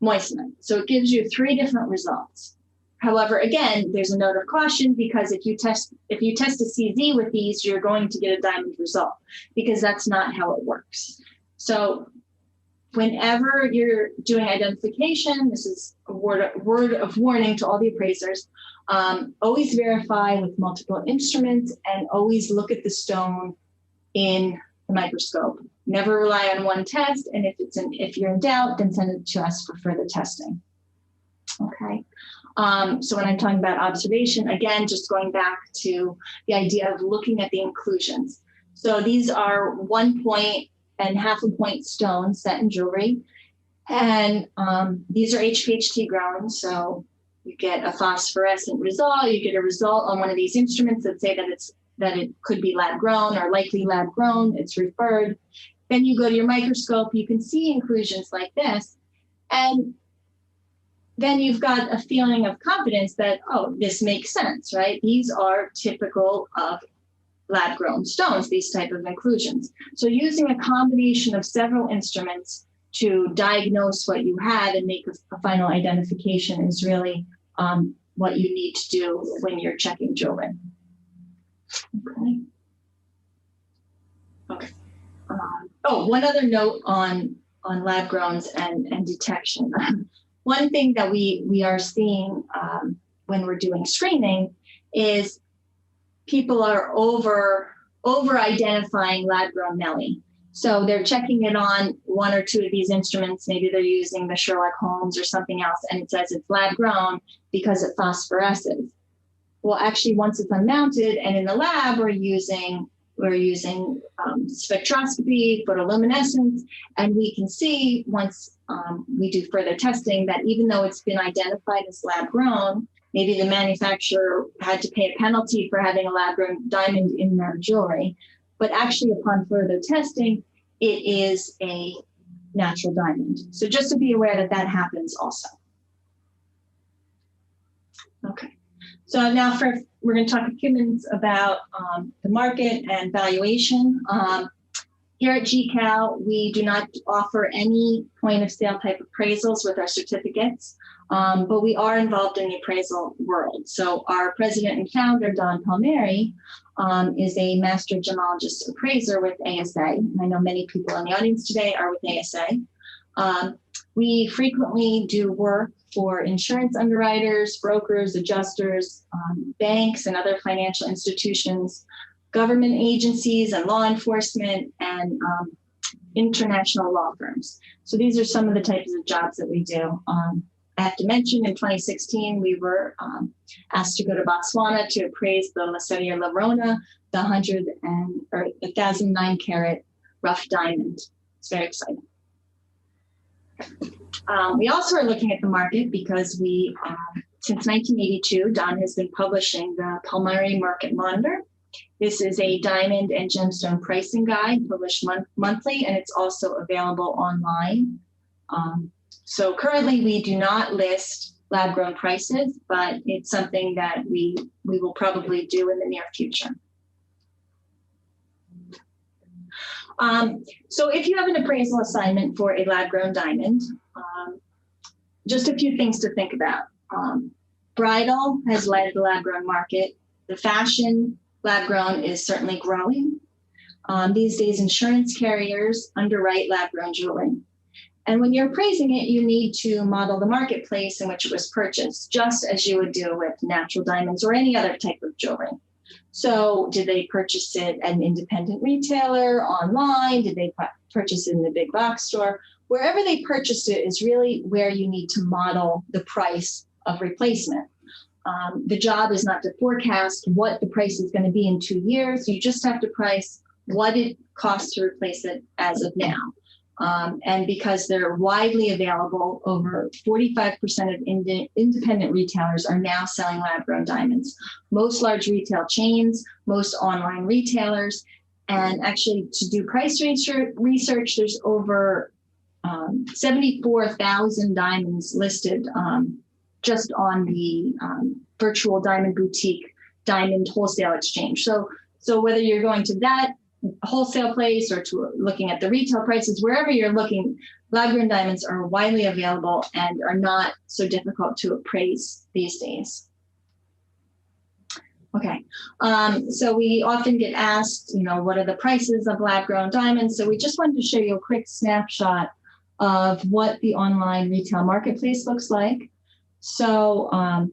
moissanite. So it gives you 3 different results. However, again, there's a note of caution, because if you test a CZ with these, you're going to get a diamond result, because that's not how it works. So whenever you're doing identification, this is a word of warning to all the appraisers, always verify with multiple instruments, and always look at the stone in the microscope. Never rely on one test, and if you're in doubt, then send it to us for further testing. Okay. So when I'm talking about observation, again, just going back to the idea of looking at the inclusions. So these are 1 point and half a point stones set in jewelry. And these are HPHT grown. So you get a phosphorescent result. You get a result on one of these instruments that say that it could be lab grown or likely lab grown. It's referred. Then you go to your microscope, you can see inclusions like this. And then you've got a feeling of confidence that, oh, this makes sense, right? These are typical of lab-grown stones, these type of inclusions. So using a combination of several instruments to diagnose what you have and make a final identification is really what you need to do when you're checking jewelry. Okay. One other note on lab-growns and detection. One thing that we are seeing when we're doing screening is people are over identifying lab-grown Nelly. So they're checking it on 1 or 2 of these instruments. Maybe they're using the Sherlock Holmes or something else, and it says it's lab-grown because it phosphoresces. Well, actually, once it's unmounted and in the lab, we're using spectroscopy, photoluminescence, and we can see once we do further testing that even though it's been identified as lab-grown, maybe the manufacturer had to pay a penalty for having a lab-grown diamond in their jewelry, but actually upon further testing, it is a natural diamond. So just to be aware that that happens also. Okay. So now we're going to talk a few minutes about the market and valuation. Here at GCAL, we do not offer any point of sale type appraisals with our certificates, but we are involved in the appraisal world. So our president and founder, Don Palmieri, is a master gemologist appraiser with ASA. And I know many people in the audience today are with ASA. We frequently do work for insurance underwriters, brokers, adjusters, banks, and other financial institutions, government agencies and law enforcement, and international law firms. So these are some of the types of jobs that we do. I have to mention in 2016, we were asked to go to Botswana to appraise the Laseria Lerona, the 1,009 carat rough diamond. It's very exciting. We also are looking at the market because we, since 1982, Don has been publishing the Palmieri Market Monitor. This is a diamond and gemstone pricing guide published monthly, and it's also available online. So currently we do not list lab-grown prices, but it's something that we will probably do in the near future. So if you have an appraisal assignment for a lab-grown diamond, just a few things to think about. Bridal has led the lab-grown market. The fashion lab-grown is certainly growing. These days, insurance carriers underwrite lab-grown jewelry. And when you're appraising it, you need to model the marketplace in which it was purchased, just as you would do with natural diamonds or any other type of jewelry. So did they purchase it at an independent retailer, online? Did they purchase it in the big box store? Wherever they purchased it is really where you need to model the price of replacement. The job is not to forecast what the price is going to be in 2 years. You just have to price what it costs to replace it as of now. And because they're widely available, over 45% of independent retailers are now selling lab-grown diamonds. Most large retail chains, most online retailers, and actually to do price research, there's over 74,000 diamonds listed just on the virtual diamond boutique diamond wholesale exchange. So whether you're going to that wholesale place or to looking at the retail prices, wherever you're looking, lab-grown diamonds are widely available and are not so difficult to appraise these days. Okay, so we often get asked, what are the prices of lab-grown diamonds? So we just wanted to show you a quick snapshot of what the online retail marketplace looks like. So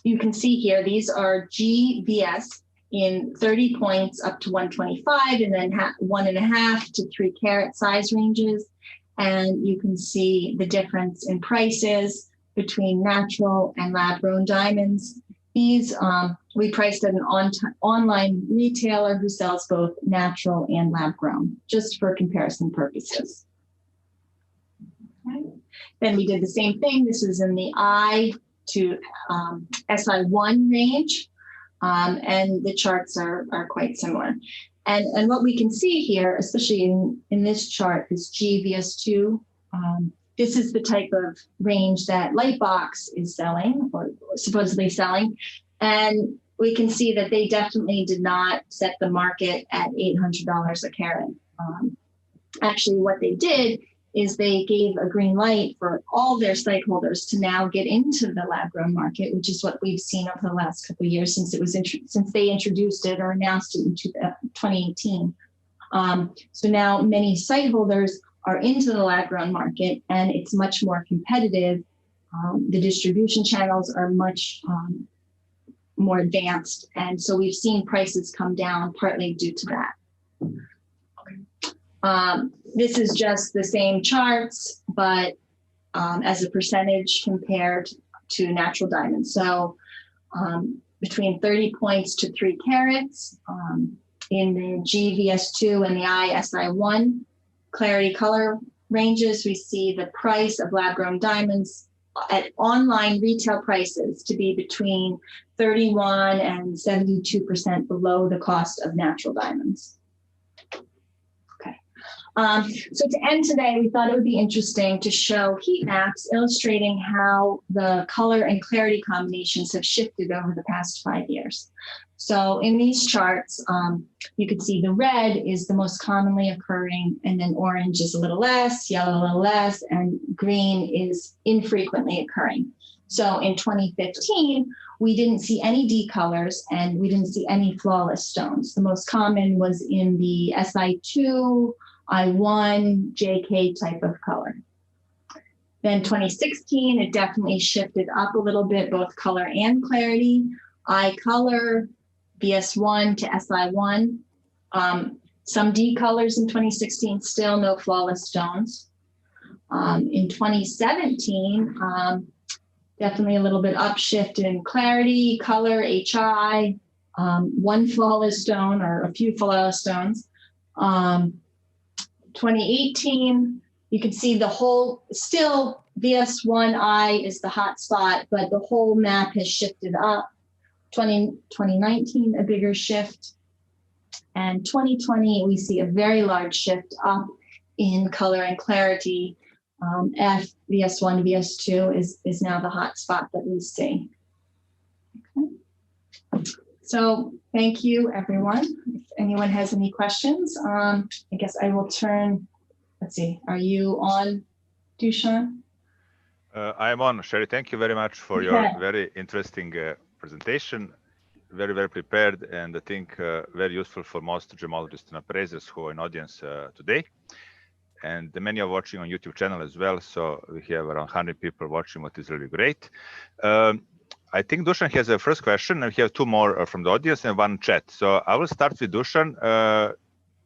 you can see here, these are GVS in 30 points up to 125, and then 1.5 to 3 carat size ranges. And you can see the difference in prices between natural and lab-grown diamonds. These we priced at an online retailer who sells both natural and lab-grown, just for comparison purposes. Okay. Then we did the same thing. This is in the I to SI1 range, and the charts are quite similar. And what we can see here, especially in this chart, is GVS2. This is the type of range that Lightbox is selling, or supposedly selling. And we can see that they definitely did not set the market at $800 a carat. Actually, what they did is they gave a green light for all their site holders to now get into the lab-grown market, which is what we've seen over the last couple of years since they introduced it or announced it in 2018. So now many site holders are into the lab-grown market, and it's much more competitive. The distribution channels are much more advanced, and so we've seen prices come down partly due to that. This is just the same charts, but as a percentage compared to natural diamonds. So between 30 points to 3 carats in the GVS2 and the ISI1 clarity color ranges, we see the price of lab-grown diamonds at online retail prices to be between 31 and 72% below the cost of natural diamonds. So to end today, we thought it would be interesting to show heat maps illustrating how the color and clarity combinations have shifted over the past 5 years. So in these charts, you can see the red is the most commonly occurring, and then orange is a little less, yellow a little less, and green is infrequently occurring. So in 2015, we didn't see any decolors and we didn't see any flawless stones. The most common was in the SI2, I1, JK type of color. Then 2016, it definitely shifted up a little bit, both color and clarity. I color, VS1 to SI1. Some decolors in 2016, still no flawless stones. In 2017, definitely a little bit upshift in clarity, color, HI, one flawless stone or a few flawless stones. 2018, you can see the whole, still VS1I is the hot spot, but the whole map has shifted up. 2019, a bigger shift. And 2020, we see a very large shift up in color and clarity. F, VS1, VS2 is now the hot spot that we see. Okay. So thank you, everyone. If anyone has any questions, I guess I will turn, let's see, are you on, Dushan? I am on, Sharrie. Thank you very much for your very interesting presentation. Very, very prepared, and I think very useful for most gemologists and appraisers who are in audience today. And the many are watching on YouTube channel as well. So we have around 100 people watching, what is really great. I think Dushan has a first question, and we have 2 more from the audience and 1 chat. So I will start with Dushan,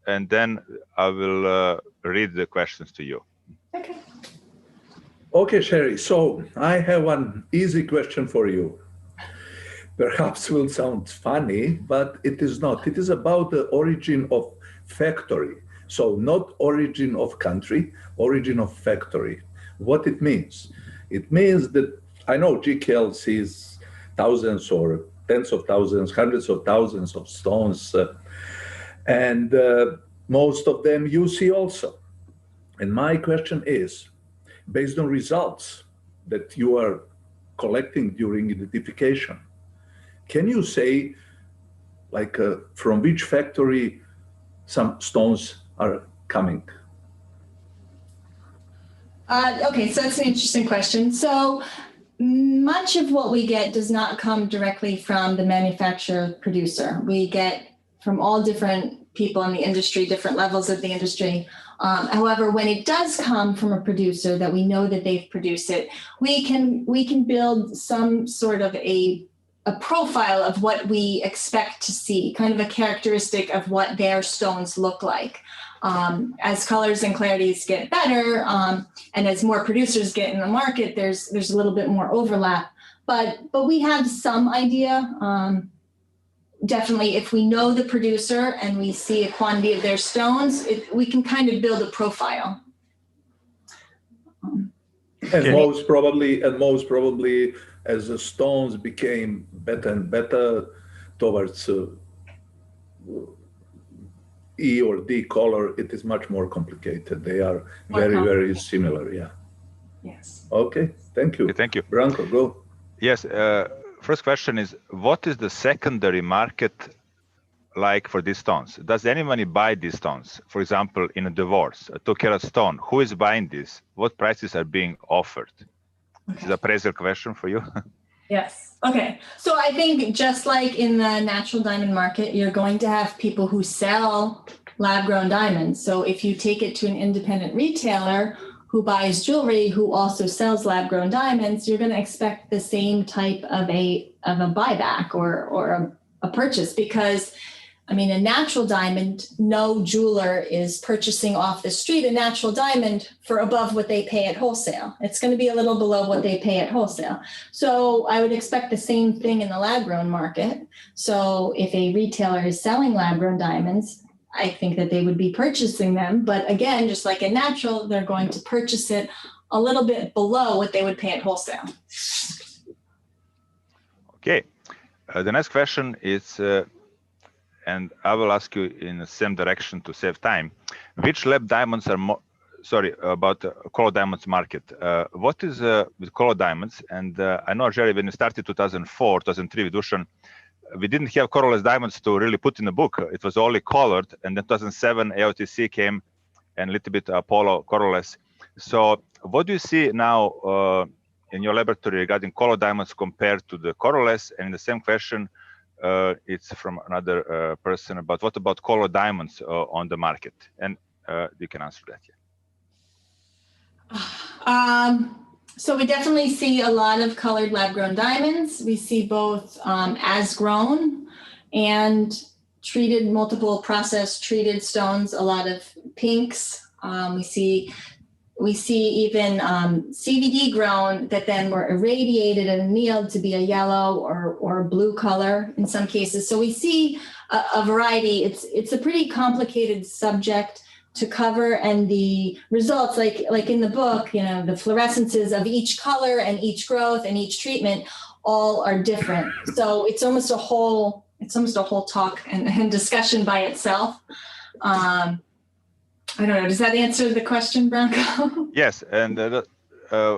and then I will read the questions to you. Okay. Okay, Sharrie. So I have one easy question for you. Perhaps will sound funny, but it is not. It is about the origin of factory. So not origin of country, origin of factory. What it means? It means that I know GCAL sees thousands or tens of thousands, hundreds of thousands of stones, and most of them you see also. And my question is, based on results that you are collecting during identification, can you say, like, from which factory some stones are coming? Okay, so that's an interesting question. So much of what we get does not come directly from the manufacturer producer. We get from all different people in the industry, different levels of the industry. However, when it does come from a producer that we know that they've produced it, we can build some sort of a profile of what we expect to see, kind of a characteristic of what their stones look like. As colors and clarities get better, and as more producers get in the market, there's a little bit more overlap. But we have some idea. Definitely, if we know the producer and we see a quantity of their stones, we can kind of build a profile. And most probably, as the stones became better and better towards E or D color, it is much more complicated. They are very similar. Yeah. Yes. Okay. Thank you. Okay, thank you. Branko, go. Yes. First question is, what is the secondary market like for these stones? Does anybody buy these stones? For example, in a divorce, a 2-carat stone, who is buying this? What prices are being offered? Okay. This is a appraisal question for you. Yes. Okay. So I think just like in the natural diamond market, you're going to have people who sell lab-grown diamonds. So if you take it to an independent retailer who buys jewelry, who also sells lab-grown diamonds, you're going to expect the same type of a buyback or a purchase, because I mean, a natural diamond, no jeweler is purchasing off the street a natural diamond for above what they pay at wholesale. It's going to be a little below what they pay at wholesale. So I would expect the same thing in the lab-grown market. So if a retailer is selling lab-grown diamonds, I think that they would be purchasing them. But again, just like in natural, they're going to purchase it a little bit below what they would pay at wholesale. Okay. The next question is, and I will ask you in the same direction to save time. Which lab diamonds are more, sorry, about color diamonds market. What is with color diamonds? And I know, Sharrie, when you started 2004, 2003 with Dusan, we didn't have colorless diamonds to really put in the book. It was only colored. And then 2007, AOTC came and a little bit Apollo colorless. So what do you see now in your laboratory regarding color diamonds compared to the colorless? And in the same question, it's from another person about what about color diamonds on the market? And you can answer that. Yeah. So we definitely see a lot of colored lab-grown diamonds. We see both as grown and treated, multiple process treated stones, a lot of pinks. We see even CVD grown that then were irradiated and annealed to be a yellow or blue color in some cases. So we see a variety. It's a pretty complicated subject to cover, and the results, like in the book, you know, the fluorescences of each color and each growth and each treatment all are different. So it's almost a whole talk and discussion by itself. I don't know. Does that answer the question, Branko? Yes. And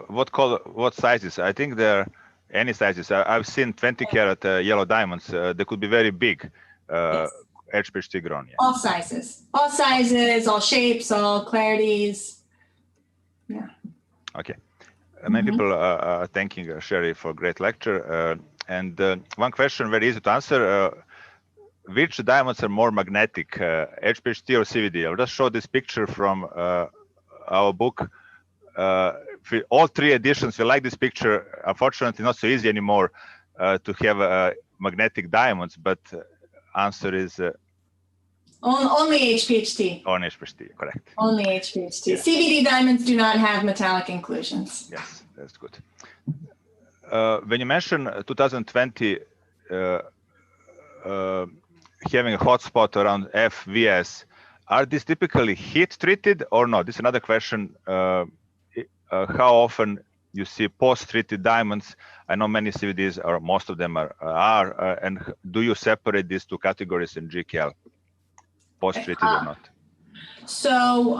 what sizes? I think there are any sizes. I've seen 20-carat yellow diamonds. They could be very big. Yes. HPHT grown. Yeah. All sizes, all shapes, all clarities. Yeah. Okay. Many people are thanking Sharrie for a great lecture. And one question very easy to answer. Which diamonds are more magnetic, HPHT or CVD? I'll just show this picture from our book. All 3 editions, we like this picture. Unfortunately, not so easy anymore to have magnetic diamonds, but answer is... only HPHT. Only HPHT, correct. Only HPHT. Yeah. CVD diamonds do not have metallic inclusions. Yes, that's good. When you mention 2020, having a hotspot around FVS, Are these typically heat treated or not? This is another question. How often you see post-treated diamonds? I know many CVDs, or most of them are, and do you separate these two categories in GCAL, post-treated or not? So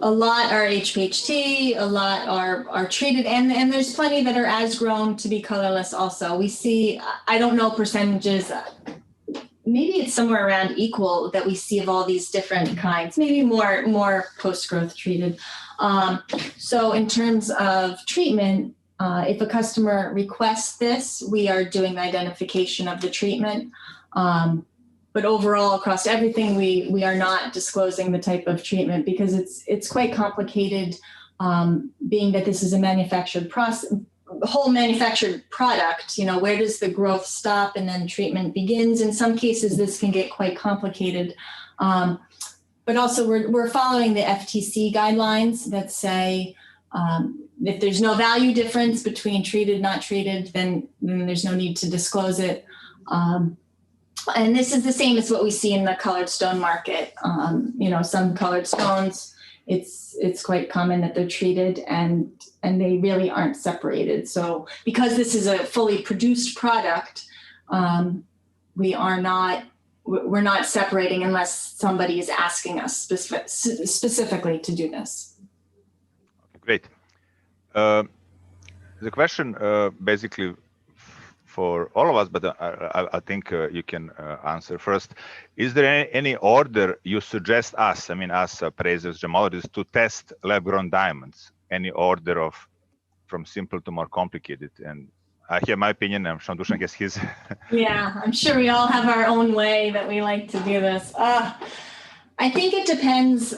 a lot are HPHT, a lot are treated, and there's plenty that are as grown to be colorless also. We see, I don't know percentages, maybe it's somewhere around equal that we see of all these different kinds, maybe more post-growth treated. So in terms of treatment, if a customer requests this, we are doing the identification of the treatment. But overall, across everything, we are not disclosing the type of treatment because it's quite complicated, being that this is a manufactured process, whole manufactured product. You know, where does the growth stop and then treatment begins? In some cases, this can get quite complicated. But also, we're following the FTC guidelines that say if there's no value difference between treated, not treated, then there's no need to disclose it. And this is the same as what we see in the colored stone market. You know, some colored stones, it's quite common that they're treated and they really aren't separated. So because this is a fully produced product, we're not separating unless somebody is asking us specifically to do this. Great. The question basically for all of us, but I think you can answer first. Is there any order you suggest us, I mean us appraisers, gemologists, to test lab-grown diamonds? Any order of from simple to more complicated? And I have my opinion, and Shandushan gets his. Yeah, I'm sure we all have our own way that we like to do this. I think it depends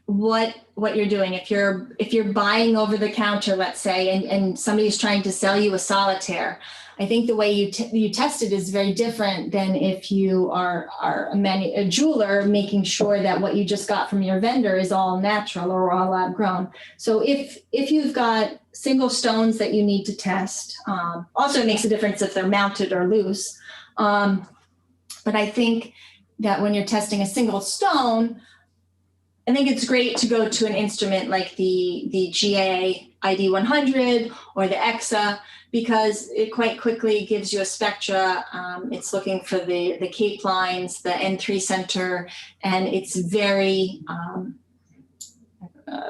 what you're doing. If you're buying over the counter, let's say, and somebody's trying to sell you a solitaire, I think the way you test it is very different than if you are a jeweler making sure that what you just got from your vendor is all natural or all lab grown. So if you've got single stones that you need to test, also it makes a difference if they're mounted or loose. But I think that when you're testing a single stone, I think it's great to go to an instrument like the GCAL ID100 or the EXA, because it quite quickly gives you a spectra. It's looking for the Cape lines, the N3 center, and it's very,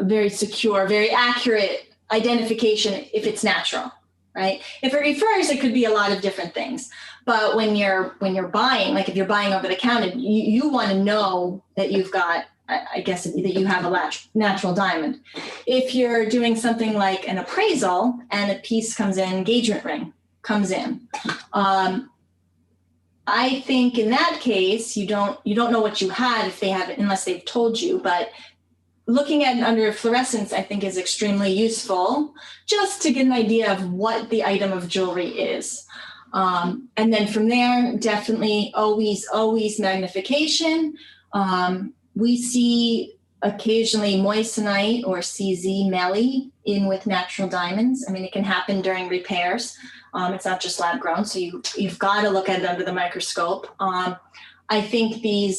very secure, very accurate identification if it's natural, right? If it refers, it could be a lot of different things. But when you're buying, like if you're buying over the counter, you want to know that you've got, I guess, that you have a natural diamond. If you're doing something like an appraisal and a piece comes in, engagement ring comes in, I think in that case, you don't know what you had if they have it, unless they've told you. But looking at it under fluorescence, I think, is extremely useful just to get an idea of what the item of jewelry is. And then from there, definitely always magnification. We see occasionally moissanite or CZ melly in with natural diamonds. I mean, it can happen during repairs. It's not just lab grown, so you've got to look at it under the microscope. I think the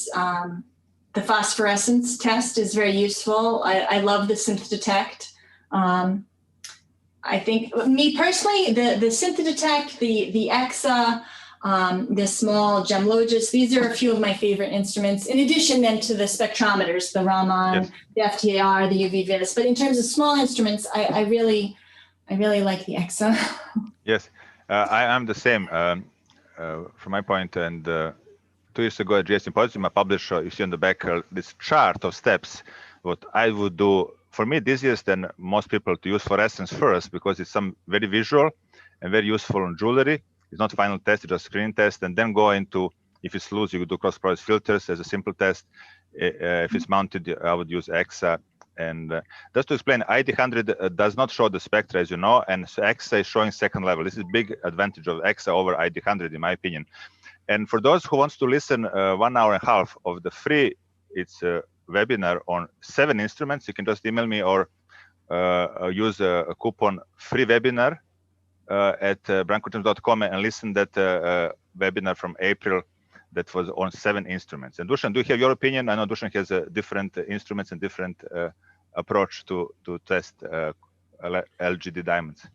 phosphorescence test is very useful. I love the synth detect. I think, me personally, the synth detect, the EXA, the small gemologist, these are a few of my favorite instruments, in addition then to the spectrometers, the Raman, yes, the FTAR, the UV-Vis. But in terms of small instruments, I really like the EXA. Yes, I'm the same from my point. And 2 years ago at GS Symposium, I published, you see on the back, this chart of steps, what I would do. For me, it's easiest than most people to use fluorescence first, because it's some very visual and very useful on jewelry. It's not final test, it's just screen test, and then go into, if it's loose, you could do cross-process filters as a simple test. If it's mounted, I would use EXA. And just to explain, ID100 does not show the spectra, as you know, and so EXA is showing second level. This is a big advantage of EXA over ID100, in my opinion. And for those who wants to listen 1 hour and a half of the free, it's a webinar on 7 instruments, you can just email me or use a coupon free webinar at brancogems.com and listen that webinar from April that was on 7 instruments. And Dusan, do you have your opinion? I know Dusan has different instruments and different approach to test LGD diamonds.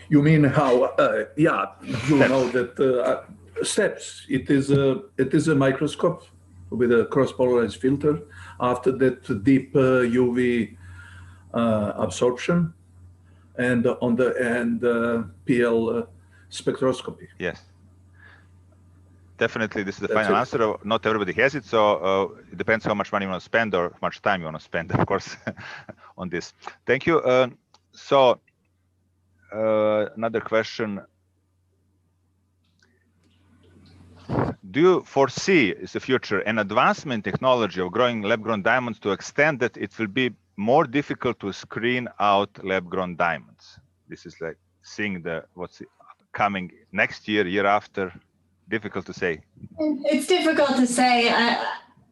You mean how? Yeah, you Steps. know that steps. It is a microscope with a cross-polarized filter. After that, deep UV absorption, and on the end PL spectroscopy. Yes. Definitely, this is the That's final it. answer. Not everybody has it, so it depends how much money you want to spend or how much time you want to spend, of course, on this. Thank you. Another question. Do you foresee, is the future, an advancement in technology of growing lab-grown diamonds to extent that it will be more difficult to screen out lab-grown diamonds? This is like seeing what's coming next year, year after. Difficult to say. It's difficult to say.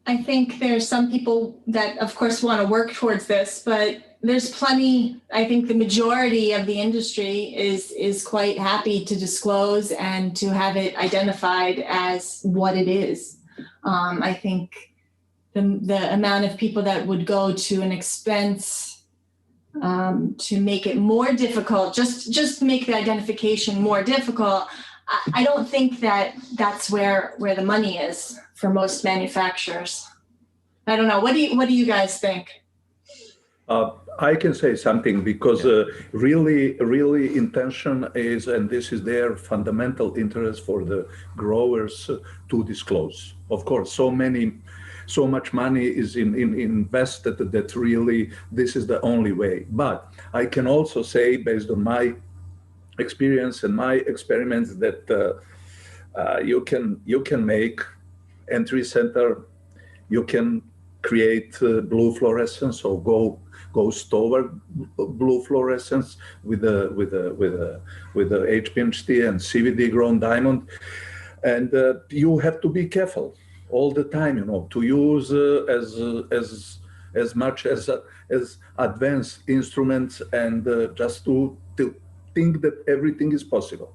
I think there's some people that, of course, want to work towards this, but there's plenty. I think the majority of the industry is quite happy to disclose and to have it identified as what it is. I think the amount of people that would go to an expense to make it more difficult, just make the identification more difficult. I don't think that's where the money is for most manufacturers. I don't know. What do you guys think? I can say something because really intention is, and this is their fundamental interest for the growers to disclose. Of course, so much money is invested that really this is the only way. But I can also say, based on my experience and my experiments, that you can make entry center, you can create blue fluorescence or go toward blue fluorescence with the HPHT and CVD grown diamond, and you have to be careful all the time, to use as much as advanced instruments and just to think that everything is possible.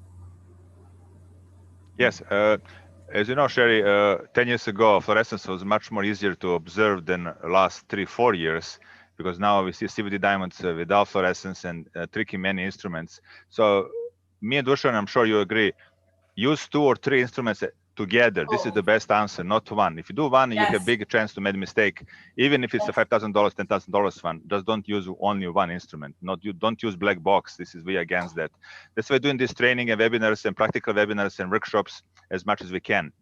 Yes, as you know, Sharrie, 10 years ago, fluorescence was much more easier to observe than the last 3-4 years, because now we see CVD diamonds without fluorescence and tricky many instruments. So me and Dusan, I'm sure you agree, use 2 or 3 instruments together. This is the best answer, not one. If you do one, you have big chance to make a mistake. Even if it's a $5,000, $10,000 one, just don't use only one instrument. You don't use black box. We against that. That's why we're doing this training and webinars and practical webinars and workshops as much as we can,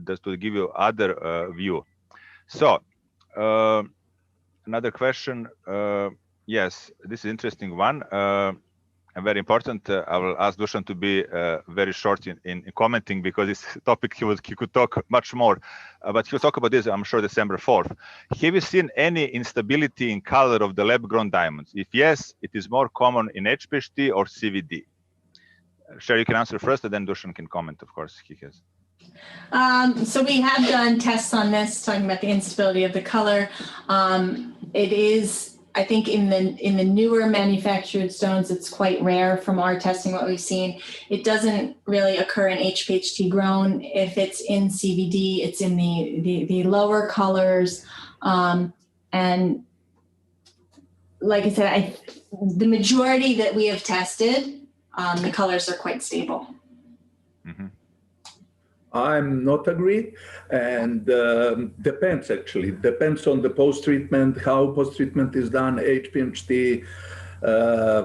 just to give you other view. So another question. Yes, this is an interesting one. And very important. I will ask Dusan to be very short in commenting, because this topic he could talk much more. But he'll talk about this, I'm sure, December 4th. Have you seen any instability in color of the lab-grown diamonds? If yes, it is more common in HPHT or CVD? Sharrie, you can answer first, and then Dusan can comment, of course, he has. So we have done tests on this, talking about the instability of the color. It is, I think, in the newer manufactured stones, it's quite rare from our testing, what we've seen. It doesn't really occur in HPHT grown. If it's in CVD, it's in the lower colors. And like I said, the majority that we have tested, the colors are quite stable. Mm-hmm. I'm not agree, and depends on the post-treatment, how post-treatment is done. HPHT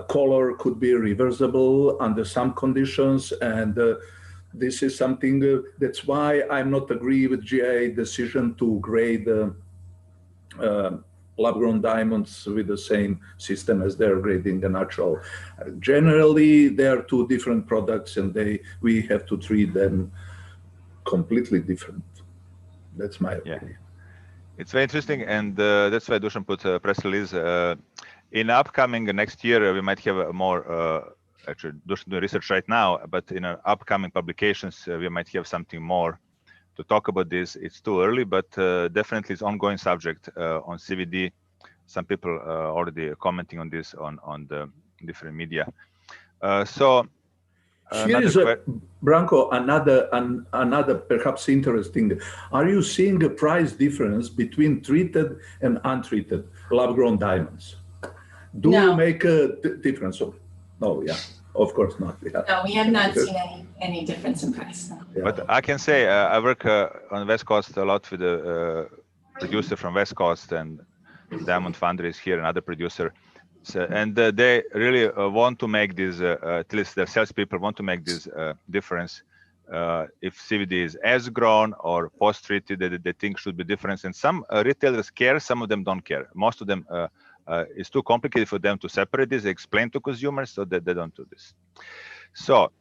color could be reversible under some conditions, and this is something that's why I'm not agree with GIA decision to grade lab-grown diamonds with the same system as they're grading the natural. Generally, they are 2 different products, and we have to treat them completely different. That's my opinion. It's very interesting, and that's why Dusan put a press release. In upcoming next year, we might have a more, actually Dusan doing research right now, but in upcoming publications, we might have something more to talk about this. It's too early, but definitely it's ongoing subject on CVD. Some people already commenting on this on the different media. So Here is Branko, another perhaps interesting. Are you seeing a price difference between treated and untreated lab-grown diamonds? Do you make a difference? No, yeah, of course not. Yeah. No, we have not seen any difference in price. No. Yeah. But I can say I work on West Coast a lot with a producer from West Coast, and Diamond Foundry is here, another producer. So, and they really want to make this, at least the salespeople want to make this difference. If CVD is as grown or post-treated, they think should be different. And some retailers care, some of them don't care. Most of them, it's too complicated for them to separate this, explain to consumers, so that they don't do this. So,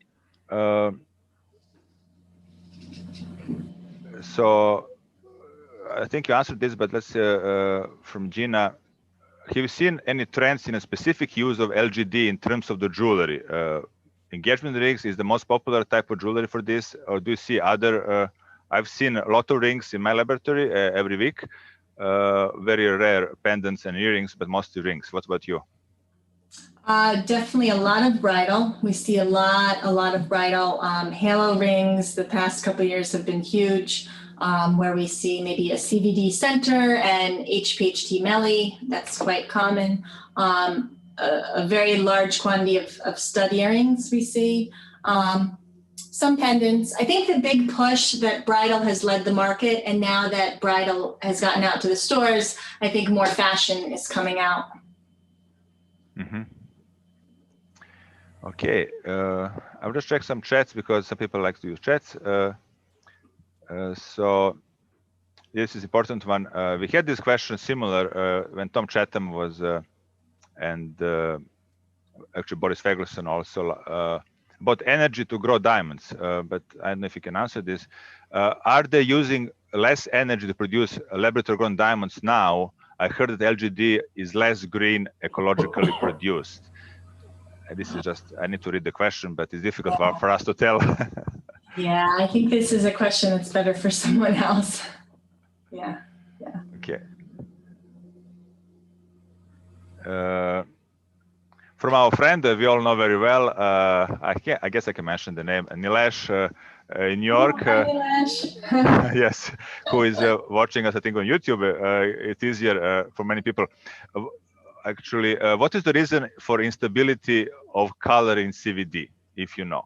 I think you answered this, but let's from Gina. Have you seen any trends in a specific use of LGD in terms of the jewelry? Engagement rings is the most popular type of jewelry for this, or do you see other? I've seen a lot of rings in my laboratory every week. Very rare pendants and earrings, but mostly rings. What about you? Definitely a lot of bridal. We see a lot of bridal. Halo rings the past couple of years have been huge. Where we see maybe a CVD center and HPHT Melly, that's quite common. A very large quantity of stud earrings we see. Some pendants. I think the big push that bridal has led the market, and now that bridal has gotten out to the stores, I think more fashion is coming out. Mm-hmm. Okay, I'll just check some chats because some people like to use chats. So this is important one. We had this question similar when Tom Chatham was, and actually Boris Feglerson also, about energy to grow diamonds. But I don't know if you can answer this. Are they using less energy to produce laboratory-grown diamonds now? I heard that LGD is less green ecologically produced. This is just, I need to read the question, but it's difficult for us to tell. Yeah, I think this is a question that's better for someone else. Yeah. Okay. From our friend, we all know very well. I guess I can mention the name, Nilesh in New York. Hi, Nilesh. Yes, who is watching us, I think, on YouTube. It's easier for many people. Actually, what is the reason for instability of color in CVD, if you know?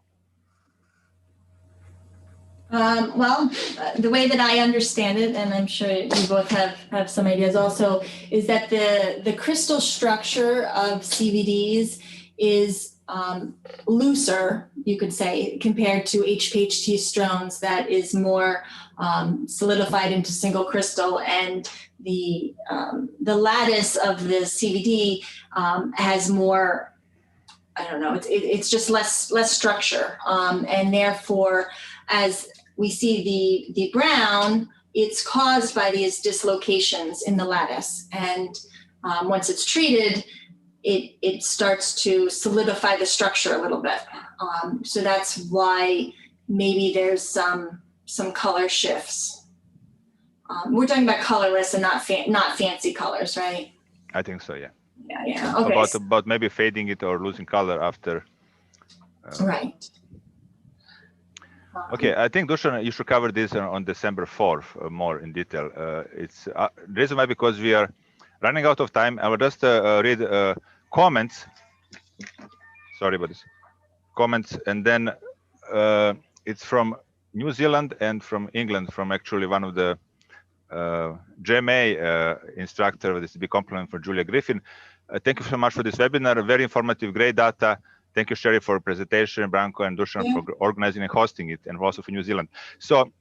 Well, the way that I understand it, and I'm sure you both have some ideas also, is that the crystal structure of CVDs is looser, you could say, compared to HPHT stones that is more solidified into single crystal, and the lattice of the CVD has more, I don't know, it's just less structure, and therefore, as we see the brown, it's caused by these dislocations in the lattice. And once it's treated, it starts to solidify the structure a little bit. So that's why maybe there's some color shifts. We're talking about colorless and not fancy colors, right? I think so, yeah. Yeah. Okay. About maybe fading it or losing color after. Right. Okay, I think Dusan, you should cover this on December 4th more in detail. It's the reason why, because we are running out of time. I will just read comments. Sorry about this. Comments, and then it's from New Zealand and from England, from actually one of the GMA instructor. This is a big compliment for Julia Griffin. Thank you so much for this webinar. Very informative, great data. Thank you, Sharrie, for presentation, Branko and Dusan for organizing and hosting it, and also for New Zealand. So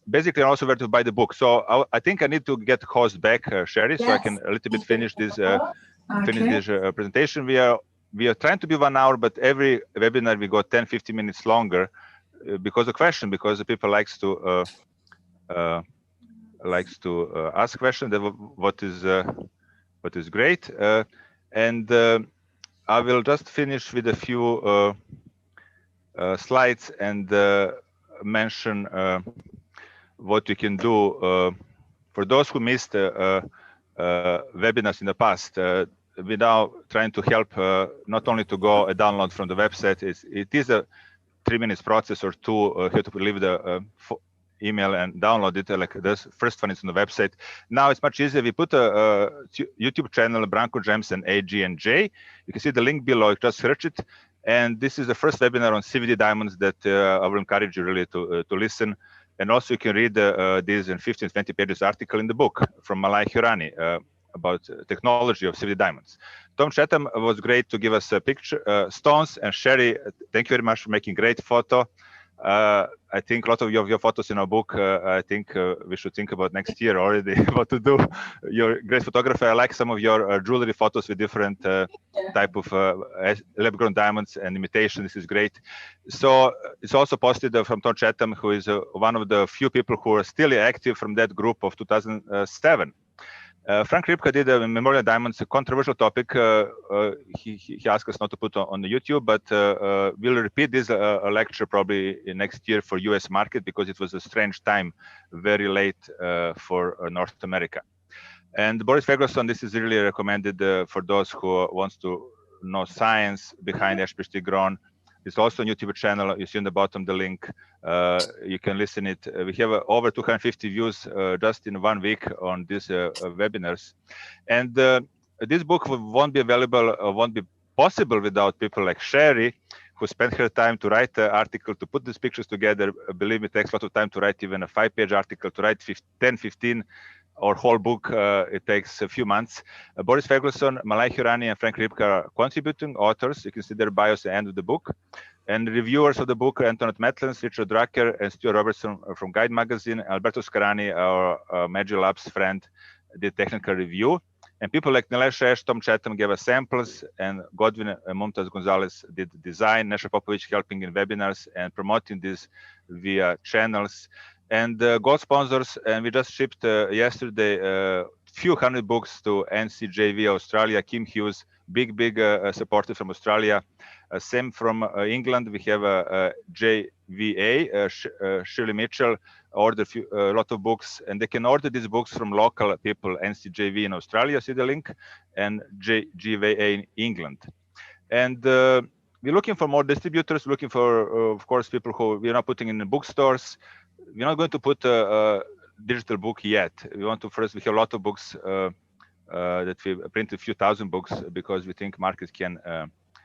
basically, also where to buy the book. So I think I need to get host back, Sharrie, so I can a little bit finish this presentation. We are trying to be 1 hour, but every webinar we go 10-15 minutes longer because of question, because the people likes to ask questions. What is great, and I will just finish with a few slides and mention what you can do. For those who missed webinars in the past, we're now trying to help not only to go and download from the website. It is a 3 minutes process or two. You have to leave the email and download it. Like this first one is on the website. Now it's much easier. We put a YouTube channel, Branko Gems and AG and J. You can see the link below. Just search it. And this is the first webinar on CVD diamonds that I will encourage you really to listen. And also you can read these in 15, 20 pages article in the book from Malai Hirani about technology of CVD diamonds. Tom Chatham was great to give us a picture, stones, and Sharrie, thank you very much for making great photo. I think a lot of your photos in our book, I think we should think about next year already what to do. You're a great photographer. I like some of your jewelry photos with different type of lab-grown diamonds and imitation. This is great. So it's also posted from Tom Chatham, who is one of the few people who are still active from that group of 2007. Frank Ripka did a memorial diamonds, a controversial topic. He asked us not to put on the YouTube, but we'll repeat this lecture probably next year for US market because it was a strange time, very late for North America. And Boris Ferguson, this is really recommended for those who wants to know science behind HPHT grown. It's also a YouTube channel. You see on the bottom the link. You can listen it. We have over 250 views just in 1 week on these webinars. And this book won't be available, won't be possible without people like Sharrie, who spent her time to write the article, to put these pictures together. Believe me, it takes a lot of time to write even a 5-page article, to write 10, 15 or whole book, it takes a few months. Boris Ferguson, Malai Hirani, and Frank Ripka are contributing authors. You can see their bios at the end of the book. And reviewers of the book, Antoinette Metlens, Richard Drucker, and Stuart Robertson from Guide Magazine. Alberto Scarani, our Magic Labs friend, did technical review. And people like Nilesh Ash, Tom Chatham gave us samples, and Godwin and Mumtaz Gonzalez did design. Nesha Popovic helping in webinars and promoting this via channels. And gold sponsors, and we just shipped yesterday few hundred books to NCJV Australia. Kim Hughes, big supporter from Australia. Same from England. We have JVA, Shirley Mitchell, ordered a lot of books, and they can order these books from local people, NCJV in Australia, see the link, and JVA in England. And we're looking for more distributors, looking for, of course, people who we're not putting in the bookstores. We're not going to put a digital book yet. We want to first, we have a lot of books that we printed, a few thousand books, because we think market can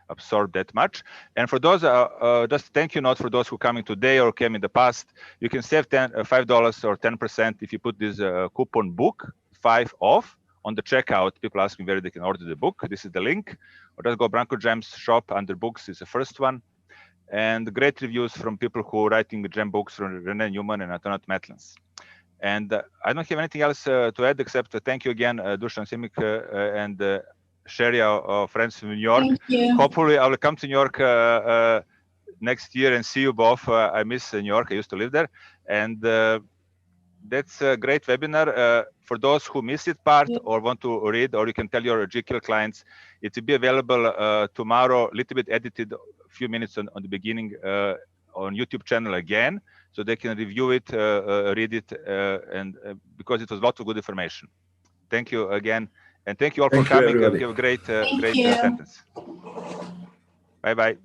absorb that much. And for those, just thank you note for those who coming today or came in the past, you can save $5 or 10% if you put this coupon book 5 off on the checkout. People ask me where they can order the book. This is the link. Or just go Branko Gems shop under books is the first one. And great reviews from people who are writing the gem books from René Newman and Antoinette Metlens. And I don't have anything else to add except thank you again, Dusan Simic and Sharrie, our friends from New York. Thank you. Hopefully I will come to New York next year and see you both. I miss New York. I used to live there. And that's a great webinar. For those who missed it part or want to read, or you can tell your GCAL clients, it will be available tomorrow, a little bit edited, a few minutes on the beginning on YouTube channel again, so they can review it, read it, and because it was a lot of good information. Thank you again, and thank you all for coming. Have a great sentence. Bye-bye.